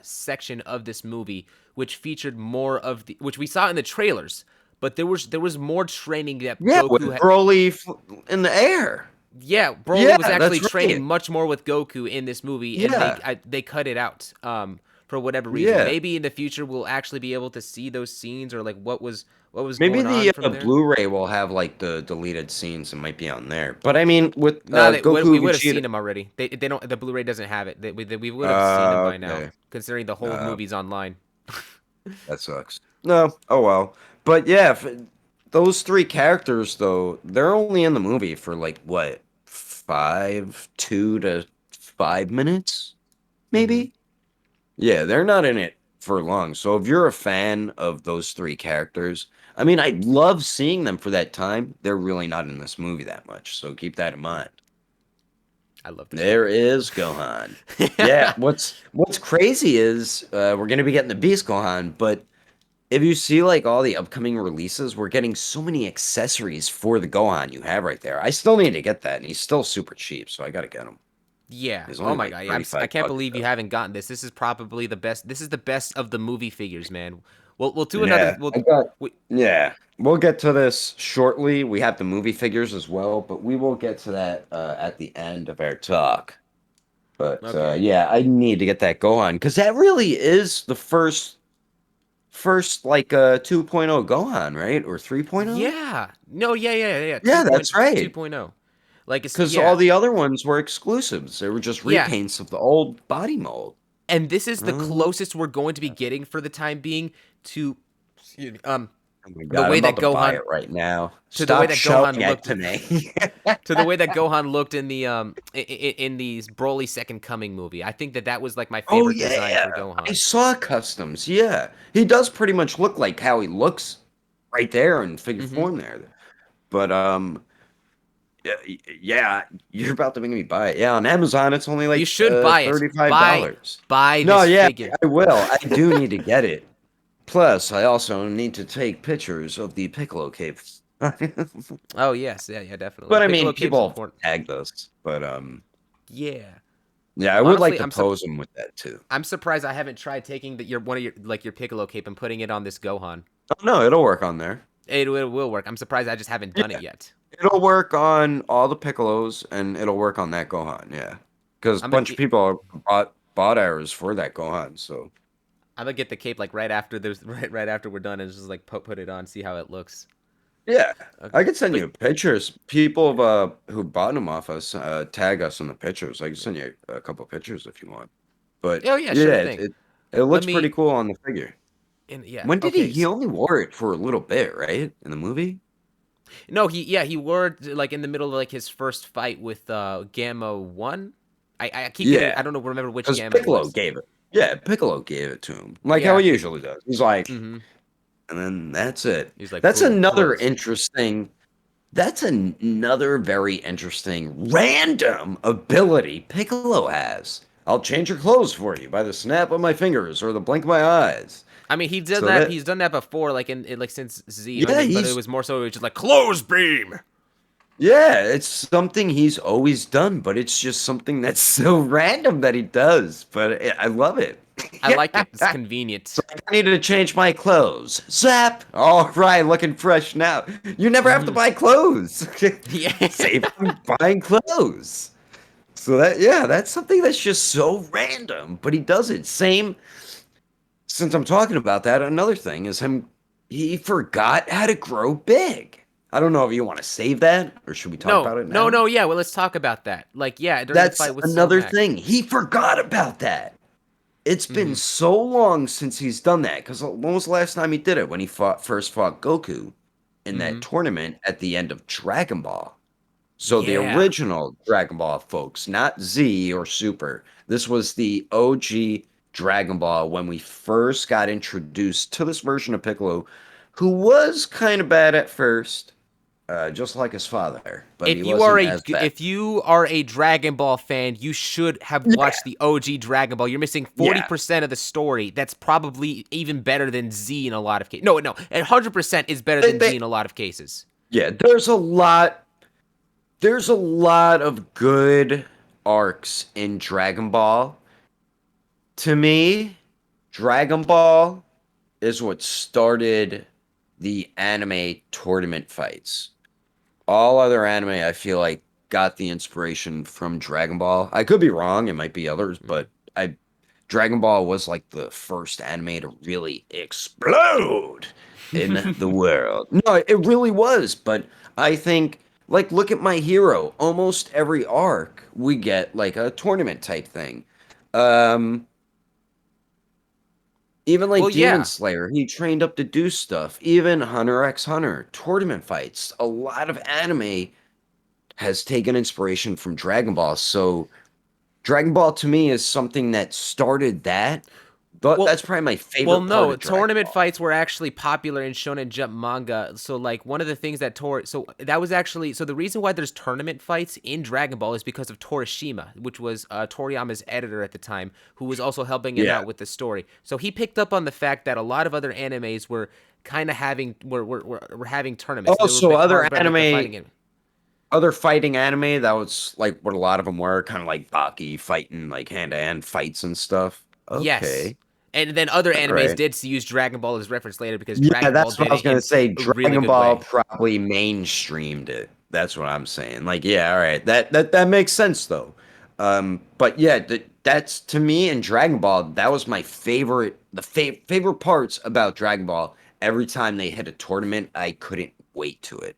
section of this movie which featured more of the which we saw in the trailers, but there was more training that yeah. Goku With had. in the air. Yeah, Broly Yeah, was actually that's training right. much more with Goku in this movie, and Yeah, they cut it out for whatever reason. yeah. Maybe in the future we'll actually be able to see those scenes or like what was Maybe going on the from there. Blu-ray will have like the deleted scenes. It might be on there. But I mean, with Nah, we Goku would have Vegeta. seen them already. They don't. The Blu-ray doesn't have it. We would have seen them by now, Okay. considering the whole Uh, movie's online. That sucks. No, oh well. But yeah, those three characters though, they're only in the movie for like what, 2 to 5 minutes, Hmm. maybe? Yeah, they're not in it for long. So if you're a fan of those three characters, I mean, I love seeing them for that time. They're really not in this movie that much, so keep that in mind. I love this There movie. is Gohan. Yeah, what's crazy is we're gonna be getting the Beast Gohan, but if you see like all the upcoming releases, we're getting so many accessories for the Gohan you have right there. I still need to get that, and he's still super cheap, so I gotta get him. Yeah. He's Oh only my like god. Yeah. I 35 can't bucks believe you though. haven't gotten this. This is probably the best. This is the best of the movie figures, man. We'll do another. Yeah, I got We, yeah. We'll get to this shortly. We have the movie figures as well, but we will get to that at the end of our talk. But okay. yeah, I need to get that Gohan because that really is the first like 2.0 Gohan, right? Or 3.0? Yeah. No. Yeah. Yeah. Yeah. Yeah, that's right. 2.0. Like it's Because all yeah. the other ones were exclusives. They were just Yeah. repaints of the old body mold. And this is the Oh, closest we're going to be getting for the time being to excuse me, oh my the God, I'm way about that to buy Gohan it right now. to the way Stop that showing Gohan it looked to me. to the way that Gohan looked in the in the Broly Second Coming movie. I think that was like my Oh favorite design yeah, for I Gohan. saw customs. Yeah, he does pretty much look like how he looks right there in figure Hmm. form there. But yeah, yeah, you're about to make me buy it. Yeah, on Amazon it's only You like should buy it. $35. Buy No, this yeah, figure. I will. I do need to get it. Plus, I also need to take pictures of the Piccolo cape. Oh yes, yeah, yeah, definitely. But I Piccolo mean, Cape's people have important. tagged us. But Yeah. yeah, I would like Honestly, to pose them with that too. I'm surprised I haven't tried taking your one of your like your Piccolo Cape and putting it on this Gohan. Oh no, it'll work on there. It will work. I'm surprised I just haven't done it Yeah, yet. it'll work on all the Piccolos, and it'll work on that Gohan. Yeah, because a I'm gonna bunch of people bought ours for that Gohan. So I'm gonna get the cape like right after there's right after we're done and just like put it on, see how it looks. Yeah, Uh, I could send but you pictures. People of who bought them off us, tag us in the pictures. I can send you a couple pictures if you want. But oh yeah, yeah, sure thing. it Let looks pretty me. cool on the figure. And yeah, When did he? okay. He only wore it for a little bit, right? In the movie? No, he wore it like in the middle of like his first fight with Gamma One. I keep getting Yeah, I don't know remember which because Gamma it Piccolo was. gave it. Yeah, Piccolo gave it to him, like how Yeah. he usually does. He's like, Mm-hmm. and then that's it. He's like, That's boom, another close. interesting. That's another very interesting random ability Piccolo has. I'll change your clothes for you by the snap of my fingers or the blink of my eyes. I mean, he did So that. that, He's done that before, like in like since Z. yeah, But it he's, was more so it was just like close beam. yeah, it's something he's always done, but it's just something that's so random that he does. But I love it. I like it. It's convenient. I need to change my clothes. Zap! All right, looking fresh now. You never have to Hmm. buy clothes. Yeah. Save on buying clothes. So that yeah, that's something that's just so random, but he does it. Same since I'm talking about that, another thing is him he forgot how to grow big. I don't know if you want to save that or should we talk No, about it no, now? no. Yeah. Well, let's talk about that. Like, yeah, during the That's fight with another Silmac. thing. He forgot about that. It's been Hmm. so long since he's done that. Because when was the last time he did it? When he first fought Goku in that Hmm. tournament at the end of Dragon Ball. So the Yeah. original Dragon Ball, folks, not Z or Super. This was the OG Dragon Ball when we first got introduced to this version of Piccolo, who was kind of bad at first, just like his father, but he wasn't as bad. If you are a Dragon Ball fan, you should have Yeah, watched the OG Dragon Ball. You're missing yeah. 40% of the story. That's probably even better than Z in a lot of cases. No, no, 100% is better They, than they, Z in a lot of cases. yeah, there's a lot of good arcs in Dragon Ball. To me, Dragon Ball is what started the anime tournament fights. All other anime, I feel like, got the inspiration from Dragon Ball. I could be wrong, it might be others, Mhm. but I Dragon Ball was like the first anime to really explode in the world. No, it really was, but I think like look at My Hero. Almost every arc we get like a tournament type thing. Um Even like Well, Demon yeah. Slayer, he trained up to do stuff. Even Hunter x Hunter, tournament fights. A lot of anime has taken inspiration from Dragon Ball. So Dragon Ball to me is something that started that. But Well, that's probably my well, favorite part no. of Dragon Tournament Ball. fights were actually popular in Shonen Jump manga. So, like, one of the things that so that was actually so the reason why there's tournament fights in Dragon Ball is because of Torishima, which was Toriyama's editor at the time, who was also helping him Yeah. out with the story. So he picked up on the fact that a lot of other animes were kind of having were having tournaments. They were Also, carved out like the fighting game. other fighting anime, that was like what a lot of them were, kind of like Baki fighting, like hand to hand fights and stuff. Yes. Okay. And then other All animes right. did use Dragon Ball as reference later because Yeah, Dragon Ball that's what did I it was gonna in say. a really Dragon good Ball way. probably mainstreamed it. That's what I'm saying. Like, yeah, all right, that makes sense though. But yeah, that's to me in Dragon Ball. That was my favorite. The favorite parts about Dragon Ball. Every time they hit a tournament, I couldn't wait to it.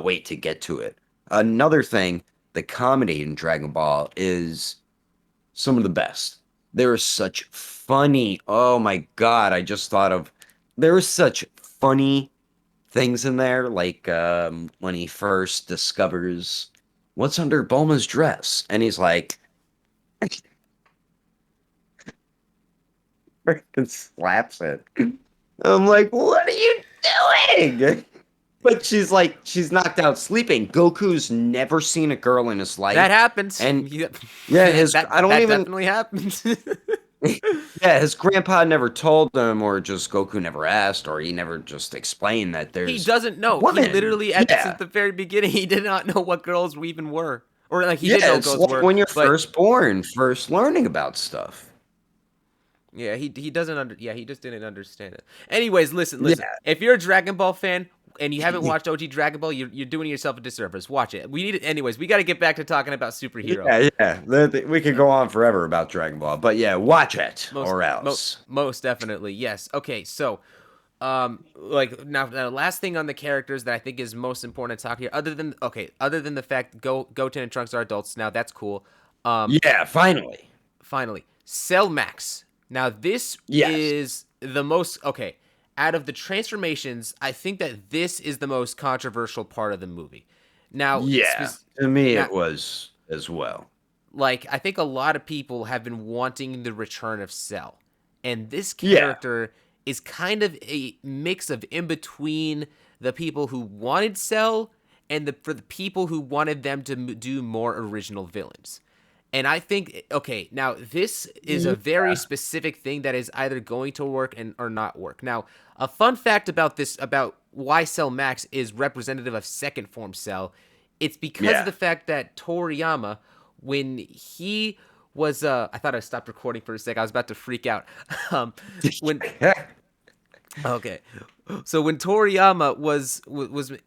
Wait to get to it. Another thing, the comedy in Dragon Ball is some of the best. There is such funny. Oh my God, I just thought of. There is such funny things in there, like when he first discovers what's under Bulma's dress, and he's like, freaking slaps it. I'm like, what are you doing? But she's like, she's knocked out sleeping. Goku's never seen a girl in his That life, happens. and Yeah, yeah, his I don't that even definitely happens. yeah, his grandpa never told him, or just Goku never asked, or he never just explained that He there's doesn't know. He women. literally since Yeah. the very beginning he did not know what girls even were. Or like he Yeah, did know what it's girls like were, when you're but first born, first learning about stuff. yeah, he doesn't he just didn't understand it. Anyways, listen. Yeah. If you're a Dragon Ball fan and you haven't watched OG Dragon Ball, you're doing yourself a disservice. Watch it. We need it anyways. We got to get back to talking about superhero. Yeah, yeah. We could go on forever about Dragon Ball, but yeah, watch it Most or else. most definitely. Yes. Okay, so Like now, the last thing on the characters that I think is most important to talk here, other than the fact Goten and Trunks are adults, now that's cool. Um, Yeah, finally. Finally, Cell Max. Now this Yes. is the most okay out of the transformations. I think that this is the most controversial part of the movie. Now, Yeah. To me, now, it was as well. like I think a lot of people have been wanting the return of Cell, and this Yeah. character is kind of a mix of in between the people who wanted Cell and for the people who wanted them to do more original villains. And I think okay, now this is a very Yeah. specific thing that is either going to work and or not work. Now, a fun fact about this about why Cell Max is representative of second form Cell, it's because of Yeah. the fact that Toriyama, when he was I thought I stopped recording for a sec. I was about to freak out. um when Okay. So when Toriyama was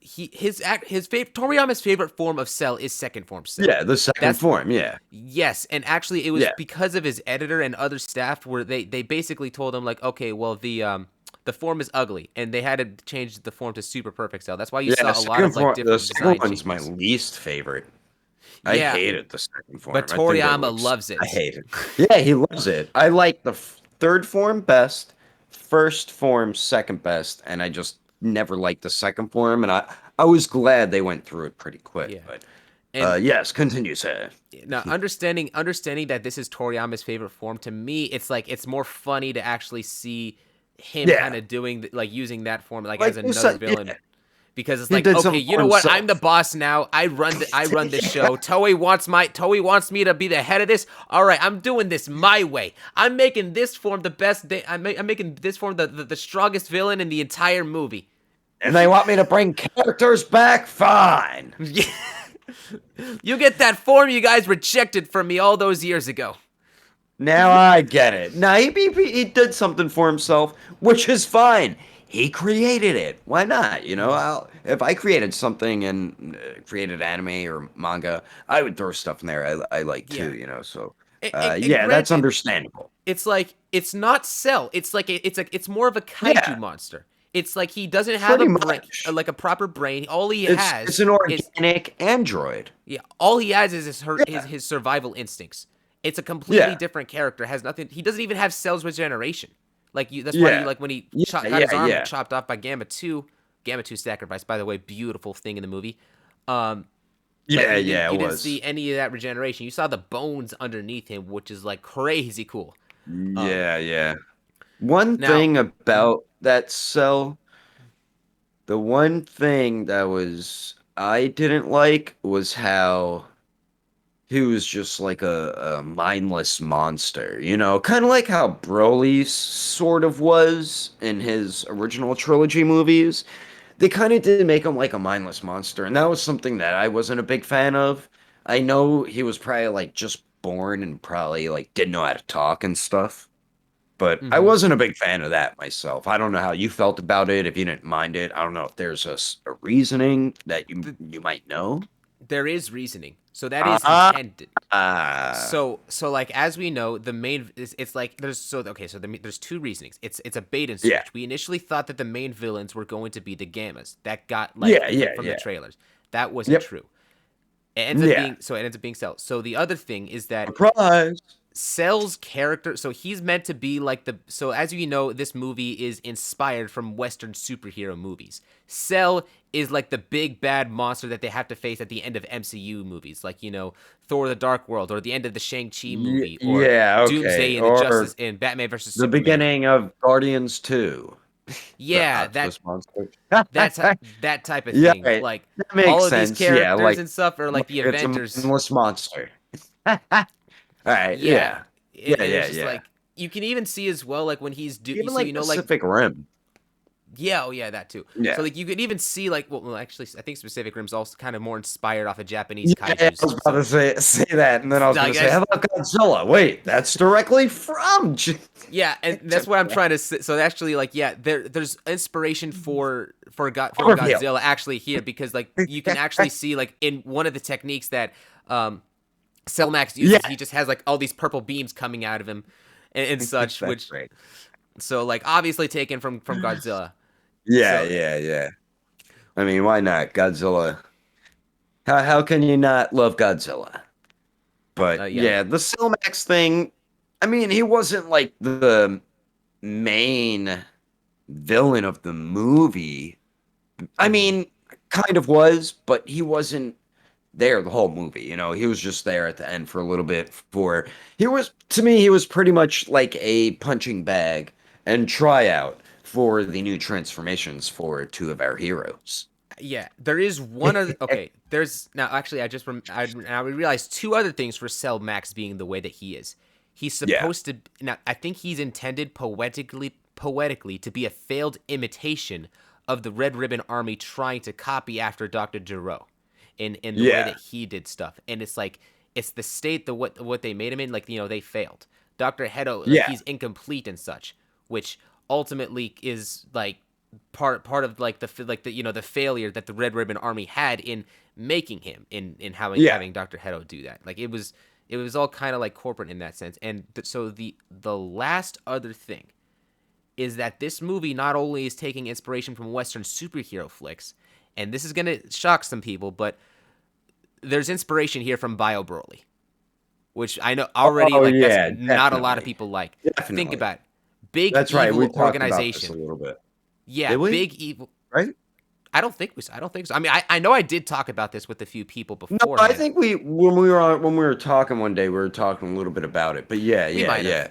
he his favorite Toriyama's favorite form of Cell is second form Cell. Yeah, the second That's form. Yeah. Yes, and actually it was Yeah. because of his editor and other staff where they basically told him like, okay, well the form is ugly, and they had to change the form to super perfect Cell. That's why you Yeah, saw a lot of like the different second design one's my changes. least favorite. I Yeah, hated the second but form. I think it Toriyama looks. loves I it. hate it. Yeah, he loves it. I like the third form best, first form second best, and I just never liked the second form. And I was glad they went through it pretty quick. Yeah, But and yes, continue, sir. now understanding that this is Toriyama's favorite form, to me it's like it's more funny to actually see him kind Yeah, of doing like using that form like as like you another said, villain, yeah, because it's he like, did okay, something you for know what, I'm the himself. boss now, I run this show. Toei wants me to be the head of this. All right, I'm doing this my way. I'm making this form the best I'm making this form the strongest villain in the entire movie. And they want me to bring characters back? Fine. You get that form you guys rejected from me all those years ago. Now I get it. Now he did something for himself, which is fine. He created it. Why not? If I created something and created anime or manga, I would throw stuff in there I like Yeah. too. So And yeah, that's granted, understandable. it's like it's not Cell. It's like it's more of a kaiju Yeah, monster. It's like he doesn't have a pretty brain, much. like a proper brain. All he It's has an is organic android. yeah. All he has is Yeah, his survival instincts. It's a completely yeah, different character. Has nothing. He doesn't even have cells regeneration. Like you. That's why you yeah, like when he yeah, got his yeah, arm yeah, chopped off by Gamma 2. Gamma 2 sacrifice, by the way, beautiful thing in the movie. Um, like yeah, yeah. It you didn't was. see any of that regeneration. You saw the bones underneath him, which is like crazy cool. Um, Yeah, yeah. One now. thing Mhm. about that cell, the one thing that was I didn't like was how he was just like a mindless monster, kind of like how Broly sort of was in his original trilogy movies. They kind of did make him like a mindless monster, and that was something that I wasn't a big fan of. I know he was probably like just born and probably like didn't know how to talk and stuff. But I Mhm. wasn't a big fan of that myself. I don't know how you felt about it, if you didn't mind it. I don't know if there's a reasoning that you might know. There is reasoning, so that is Ah, intended. ah, So like as we know, the main it's like there's so okay, so there's two reasonings. It's a bait and yeah, switch. We initially thought that the main villains were going to be the Gammas. That got like yeah, yeah, from the yeah. trailers. That wasn't Yep, true. yeah. It ends up being Cell. So the other thing is that Surprise. Cell's character, so he's meant to be like so as you know, this movie is inspired from Western superhero movies. Cell is like the big bad monster that they have to face at the end of MCU movies, like, Thor the Dark World, or the end of the Shang-Chi movie, or Yeah, okay. Doomsday in the Justice Or in Batman versus the Superman. beginning of Guardians 2, the Yeah, octopus monster. that's that type of Yeah, thing. right. Like That makes all of these sense. Yeah, characters and stuff are like the it's a Avengers. mindless monster. All right, Yeah. yeah. And Yeah, yeah, it's just yeah. like you can even see as well like when he's Even so like like Pacific Rim. yeah, oh yeah, that too. So Yeah. like you could even see like actually I think Pacific Rim's also kind of more inspired off of Japanese Yeah, I kaiju's. was about So to say that, and then I was going like to say, how about Godzilla? Wait, that's directly from yeah, and that's what I'm trying to say. So actually like yeah, there's inspiration for Overview. Godzilla actually here, because like you can actually see like in one of the techniques that Cellmax Yeah, uses, he just has like all these purple beams coming out of him and such, that's which great. so like obviously taken from Godzilla. Yeah, So yeah, yeah. I mean, why not? Godzilla. How can you not love Godzilla? But yeah. yeah, the Silmax thing, I mean, he wasn't like the main villain of the movie. I Hmm. mean, kind of was, but he wasn't there the whole movie. He was just there at the end for a little bit for he was to me, he was pretty much like a punching bag and tryout for the new transformations for two of our heroes. Yeah, there is one other. Okay, there's now actually I realized two other things for Cell Max being the way that he is. He's Yeah. supposed to now. I think he's intended poetically to be a failed imitation of the Red Ribbon Army trying to copy after Doctor Gero, in the way Yeah. that he did stuff. And it's like it's the state the what they made him in. Like they failed. Doctor Hedo, like Yeah. he's incomplete and such, which ultimately is like part of like the failure that the Red Ribbon Army had in making him in Yeah. having Dr. Hedo do that. Like it was all kind of like corporate in that sense. And so the last other thing is that this movie not only is taking inspiration from Western superhero flicks, and this is gonna shock some people, but there's inspiration here from Bio Broly, which I know already Oh like that's yeah, not a lot of definitely. people like. Think Definitely. about it. Big That's right. We evil talked about this a organization. little bit. Yeah, Did we? big evil. Right? I don't think so. I mean, I know I did talk about this with a few people No, I beforehand. think when we were talking one day, we were talking a little bit about it. But yeah, We yeah, might have. yeah.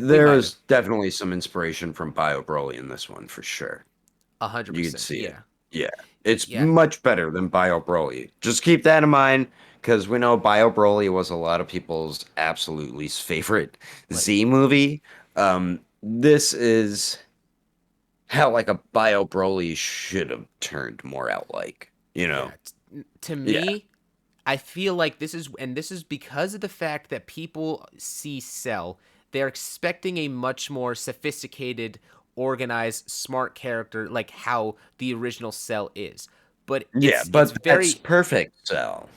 We There might have. is definitely some inspiration from Bio Broly in this one for sure. A hundred You could percent. see it. Yeah. Yeah. It's Yeah. much better than Bio Broly. Just keep that in mind because we know Bio Broly was a lot of people's absolute least favorite Like, Z movie. This is how like a Bio Broly should have turned more out like, you yeah. know? To Yeah. me, I feel like this is because of the fact that people see Cell, they're expecting a much more sophisticated, organized, smart character like how the original Cell is. But Yeah, it's but that's very perfect, so.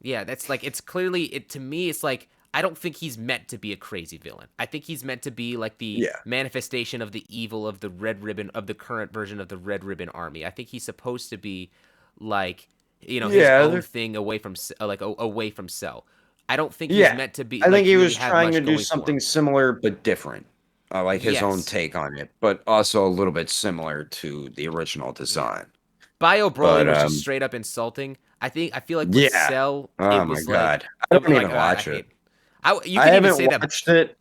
Yeah, that's like it's clearly it to me it's like I don't think he's meant to be a crazy villain. I think he's meant to be like the Yeah. manifestation of the evil of the Red Ribbon of the current version of the Red Ribbon Army. I think he's supposed to be like his Yeah, own thing away from away from Cell. I don't think he's yeah. meant to be I think like he really was have trying to much do going for something him. similar but different. Like his own Yes. take on it, but also a little bit similar to the original Yeah. design. Bio Broly But was just straight up insulting. I feel like with yeah. Cell Oh it my was like God. I don't like even I watch it. hate. You I can even haven't say that. watched it.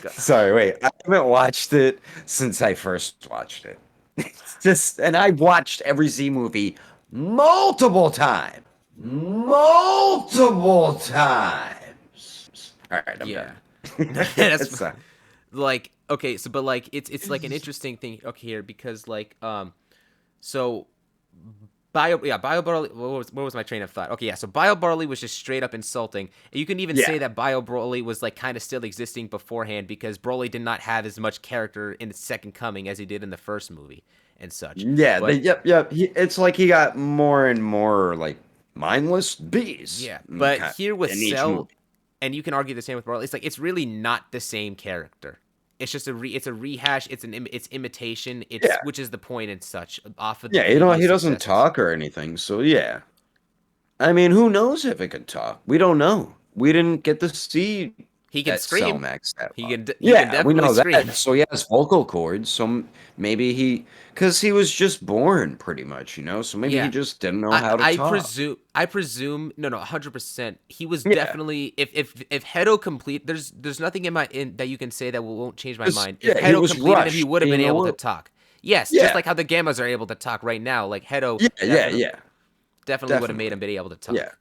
Sorry, wait. I haven't watched it since I first watched it. It's just, and I watched every Z movie multiple times. Multiple times. All right, I'm Yeah. done. That's It's like okay, so but like it's like an interesting thing okay here because like so Bio Barley what was my train of thought? Okay, yeah, so Bio Barley was just straight up insulting. And you can even yeah, say that Bio Broly was like kind of still existing beforehand because Broly did not have as much character in the second coming as he did in the first movie and such. yeah. But Yep, yep. It's like he got more and more like mindless bees yeah, but kind here with in each Cell, movie. and you can argue the same with Broly. It's like it's really not the same character. It's just it's a rehash. It's imitation. It's Yeah, which is the point and such off of the yeah. He previous doesn't successes. talk or anything. So yeah. I mean, who knows if it could talk? We don't know. We didn't get to see He can at scream. Cellmax that He much. he can Yeah, we definitely know scream. that. So he has vocal cords. So maybe because he was just born pretty much, So maybe he Yeah. just didn't know how to talk. I presume no 100%. He was Yeah, definitely if Hedo complete there's nothing in that you can say that won't change my because mind. If yeah, he Hedo was completed him, he rushed would have been being able to awoke. talk. Yes, just Yeah, like how the Gammas are able to talk right now. Like Hedo yeah, yeah, yeah, definitely would have made him definitely. be able to Yeah, talk.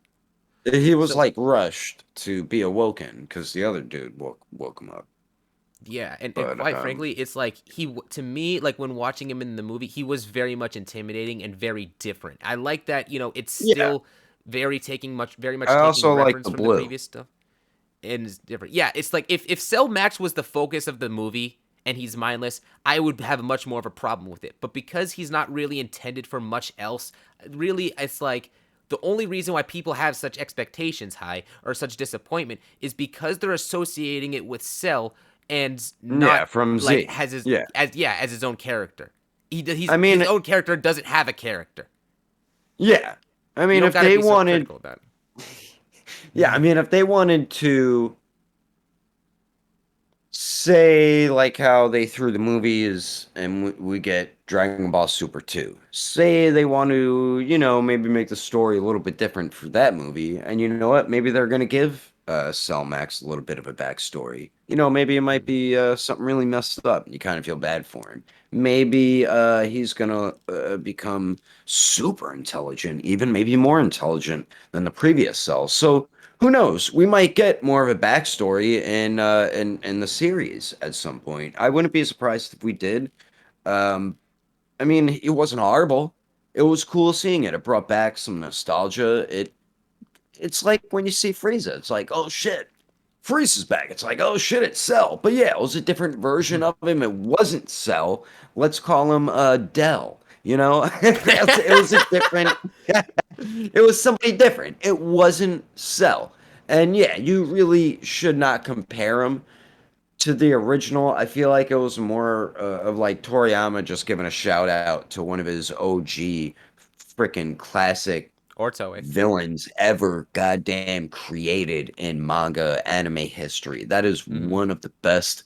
he was So like rushed to be awoken because the other dude woke him up. yeah, and But quite frankly, it's like to me like when watching him in the movie, he was very much intimidating and very different. I like that it's yeah, still very much I taking also like reference the from the blue. previous stuff and it's different. Yeah, it's like if Cell Max was the focus of the movie and he's mindless, I would have much more of a problem with it. But because he's not really intended for much else, really, it's like the only reason why people have such expectations high or such disappointment is because they're associating it with Cell and Yeah, not from like Z. has his Yeah. as his own character. He's I his mean, own character doesn't have a character. yeah. I You mean, don't if got to they be so wanted, critical about yeah, I it. mean, if they wanted to say like how they threw the movies and we get Dragon Ball Super 2. Say they want to, maybe make the story a little bit different for that movie. And you know what? Maybe they're going to give Cell Max a little bit of a backstory. Maybe it might be something really messed up. You kind of feel bad for him. Maybe he's going to become super intelligent, even maybe more intelligent than the previous Cell. So who knows? We might get more of a backstory in the series at some point. I wouldn't be surprised if we did. Um, I mean, it wasn't horrible. It was cool seeing it. It brought back some nostalgia. It's like when you see Frieza. It's like, oh shit, Frieza's back. It's like, oh shit, it's Cell. But yeah, it was a different version of him. It wasn't Cell. Let's call him Dell. It was a different. It was somebody different. It wasn't Cell. And yeah, you really should not compare him to the original. I feel like it was more of like Toriyama just giving a shout out to one of his OG freaking classic Or Toei. villains ever goddamn created in manga anime history. That is Hmm. one of the best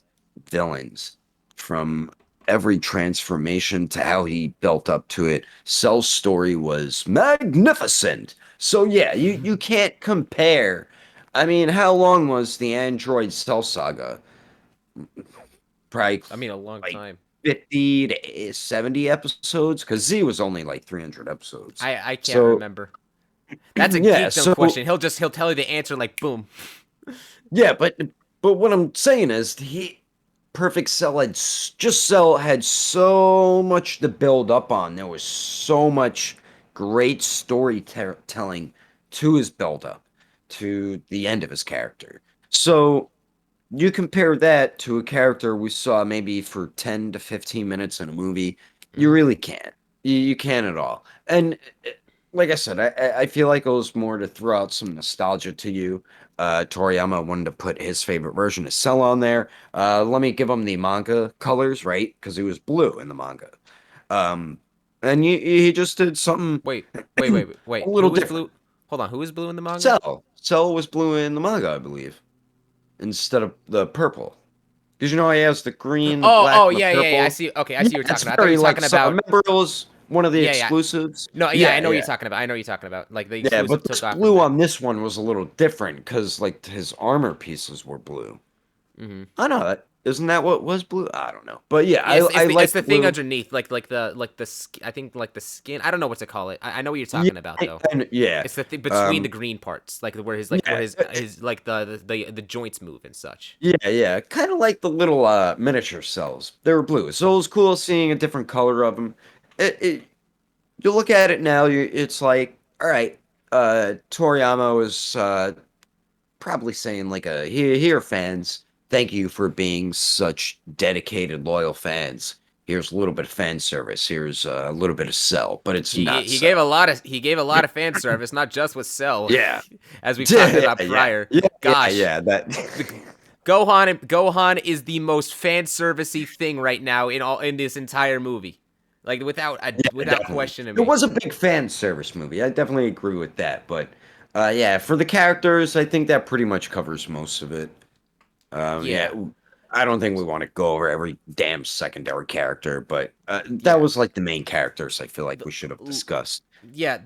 villains from every transformation to how he built up to it. Cell's story was magnificent. So yeah, you can't compare. I mean, how long was the Android Cell saga? Probably I mean, a long like time. 50 to 70 episodes because Z was only like 300 episodes. I can't So remember. That's a yeah, geekdom so question. He'll tell you the answer like boom. yeah, but what I'm saying is he Perfect Cell just Cell had so much to build up on. There was so much great storytelling to his build up to the end of his character. So you compare that to a character we saw maybe for 10 to 15 minutes in a movie, you Hmm. really can't. You can't at all. And like I said, I feel like it was more to throw out some nostalgia to you. Toriyama wanted to put his favorite version of Cell on there. Let me give him the manga colors, right? Because he was blue in the manga. Um, and he just did something Wait, a wait. little Who was different. blue? Hold on. Who was blue in the manga? Cell was blue in the manga, I believe, instead of the purple. Because he has the green, the black, Oh, and the yeah. I purple. see. Okay, I Yeah, see what you're it's talking about. I thought you very were like talking so. about. Remember, it was one of the Yeah, yeah. exclusives. No, yeah, I Yeah, know what you're yeah, talking about. I know what you're talking about. Like the yeah. exclusive But took this off from blue that. on this one was a little different because like his armor pieces were blue. Hmm. I know that. Isn't that what was blue? I don't know. But yeah, Yes, I it's like the the thing blue. underneath, I think like the skin. I don't know what to call it. I know what you're Yeah, talking about though. yeah. It's the thing between the Um, green parts, like where yeah, his like the joints move and such. yeah. Kind of like the little miniature cells. They were blue, so it was cool seeing a different color of them. It you look at it now, it's like, all right, Toriyama was probably saying like here fans, thank you for being such dedicated, loyal fans. Here's a little bit of fan service. Here's a little bit of Cell, but it's not Cell. He gave a lot of fan service, not just with Cell, Yeah, as we've talked yeah, about yeah, prior. yeah, yeah, Gosh, yeah. That the Gohan is the most fan servicey thing right now in this entire movie, like yeah, without definitely. question to It me. was a big fan service movie. I definitely agree with that. But yeah, for the characters, I think that pretty much covers most of it. Yeah, Yeah, I don't think we want to go over every damn secondary character, but that yeah, was like the main characters I feel like the, we should have discussed. yeah.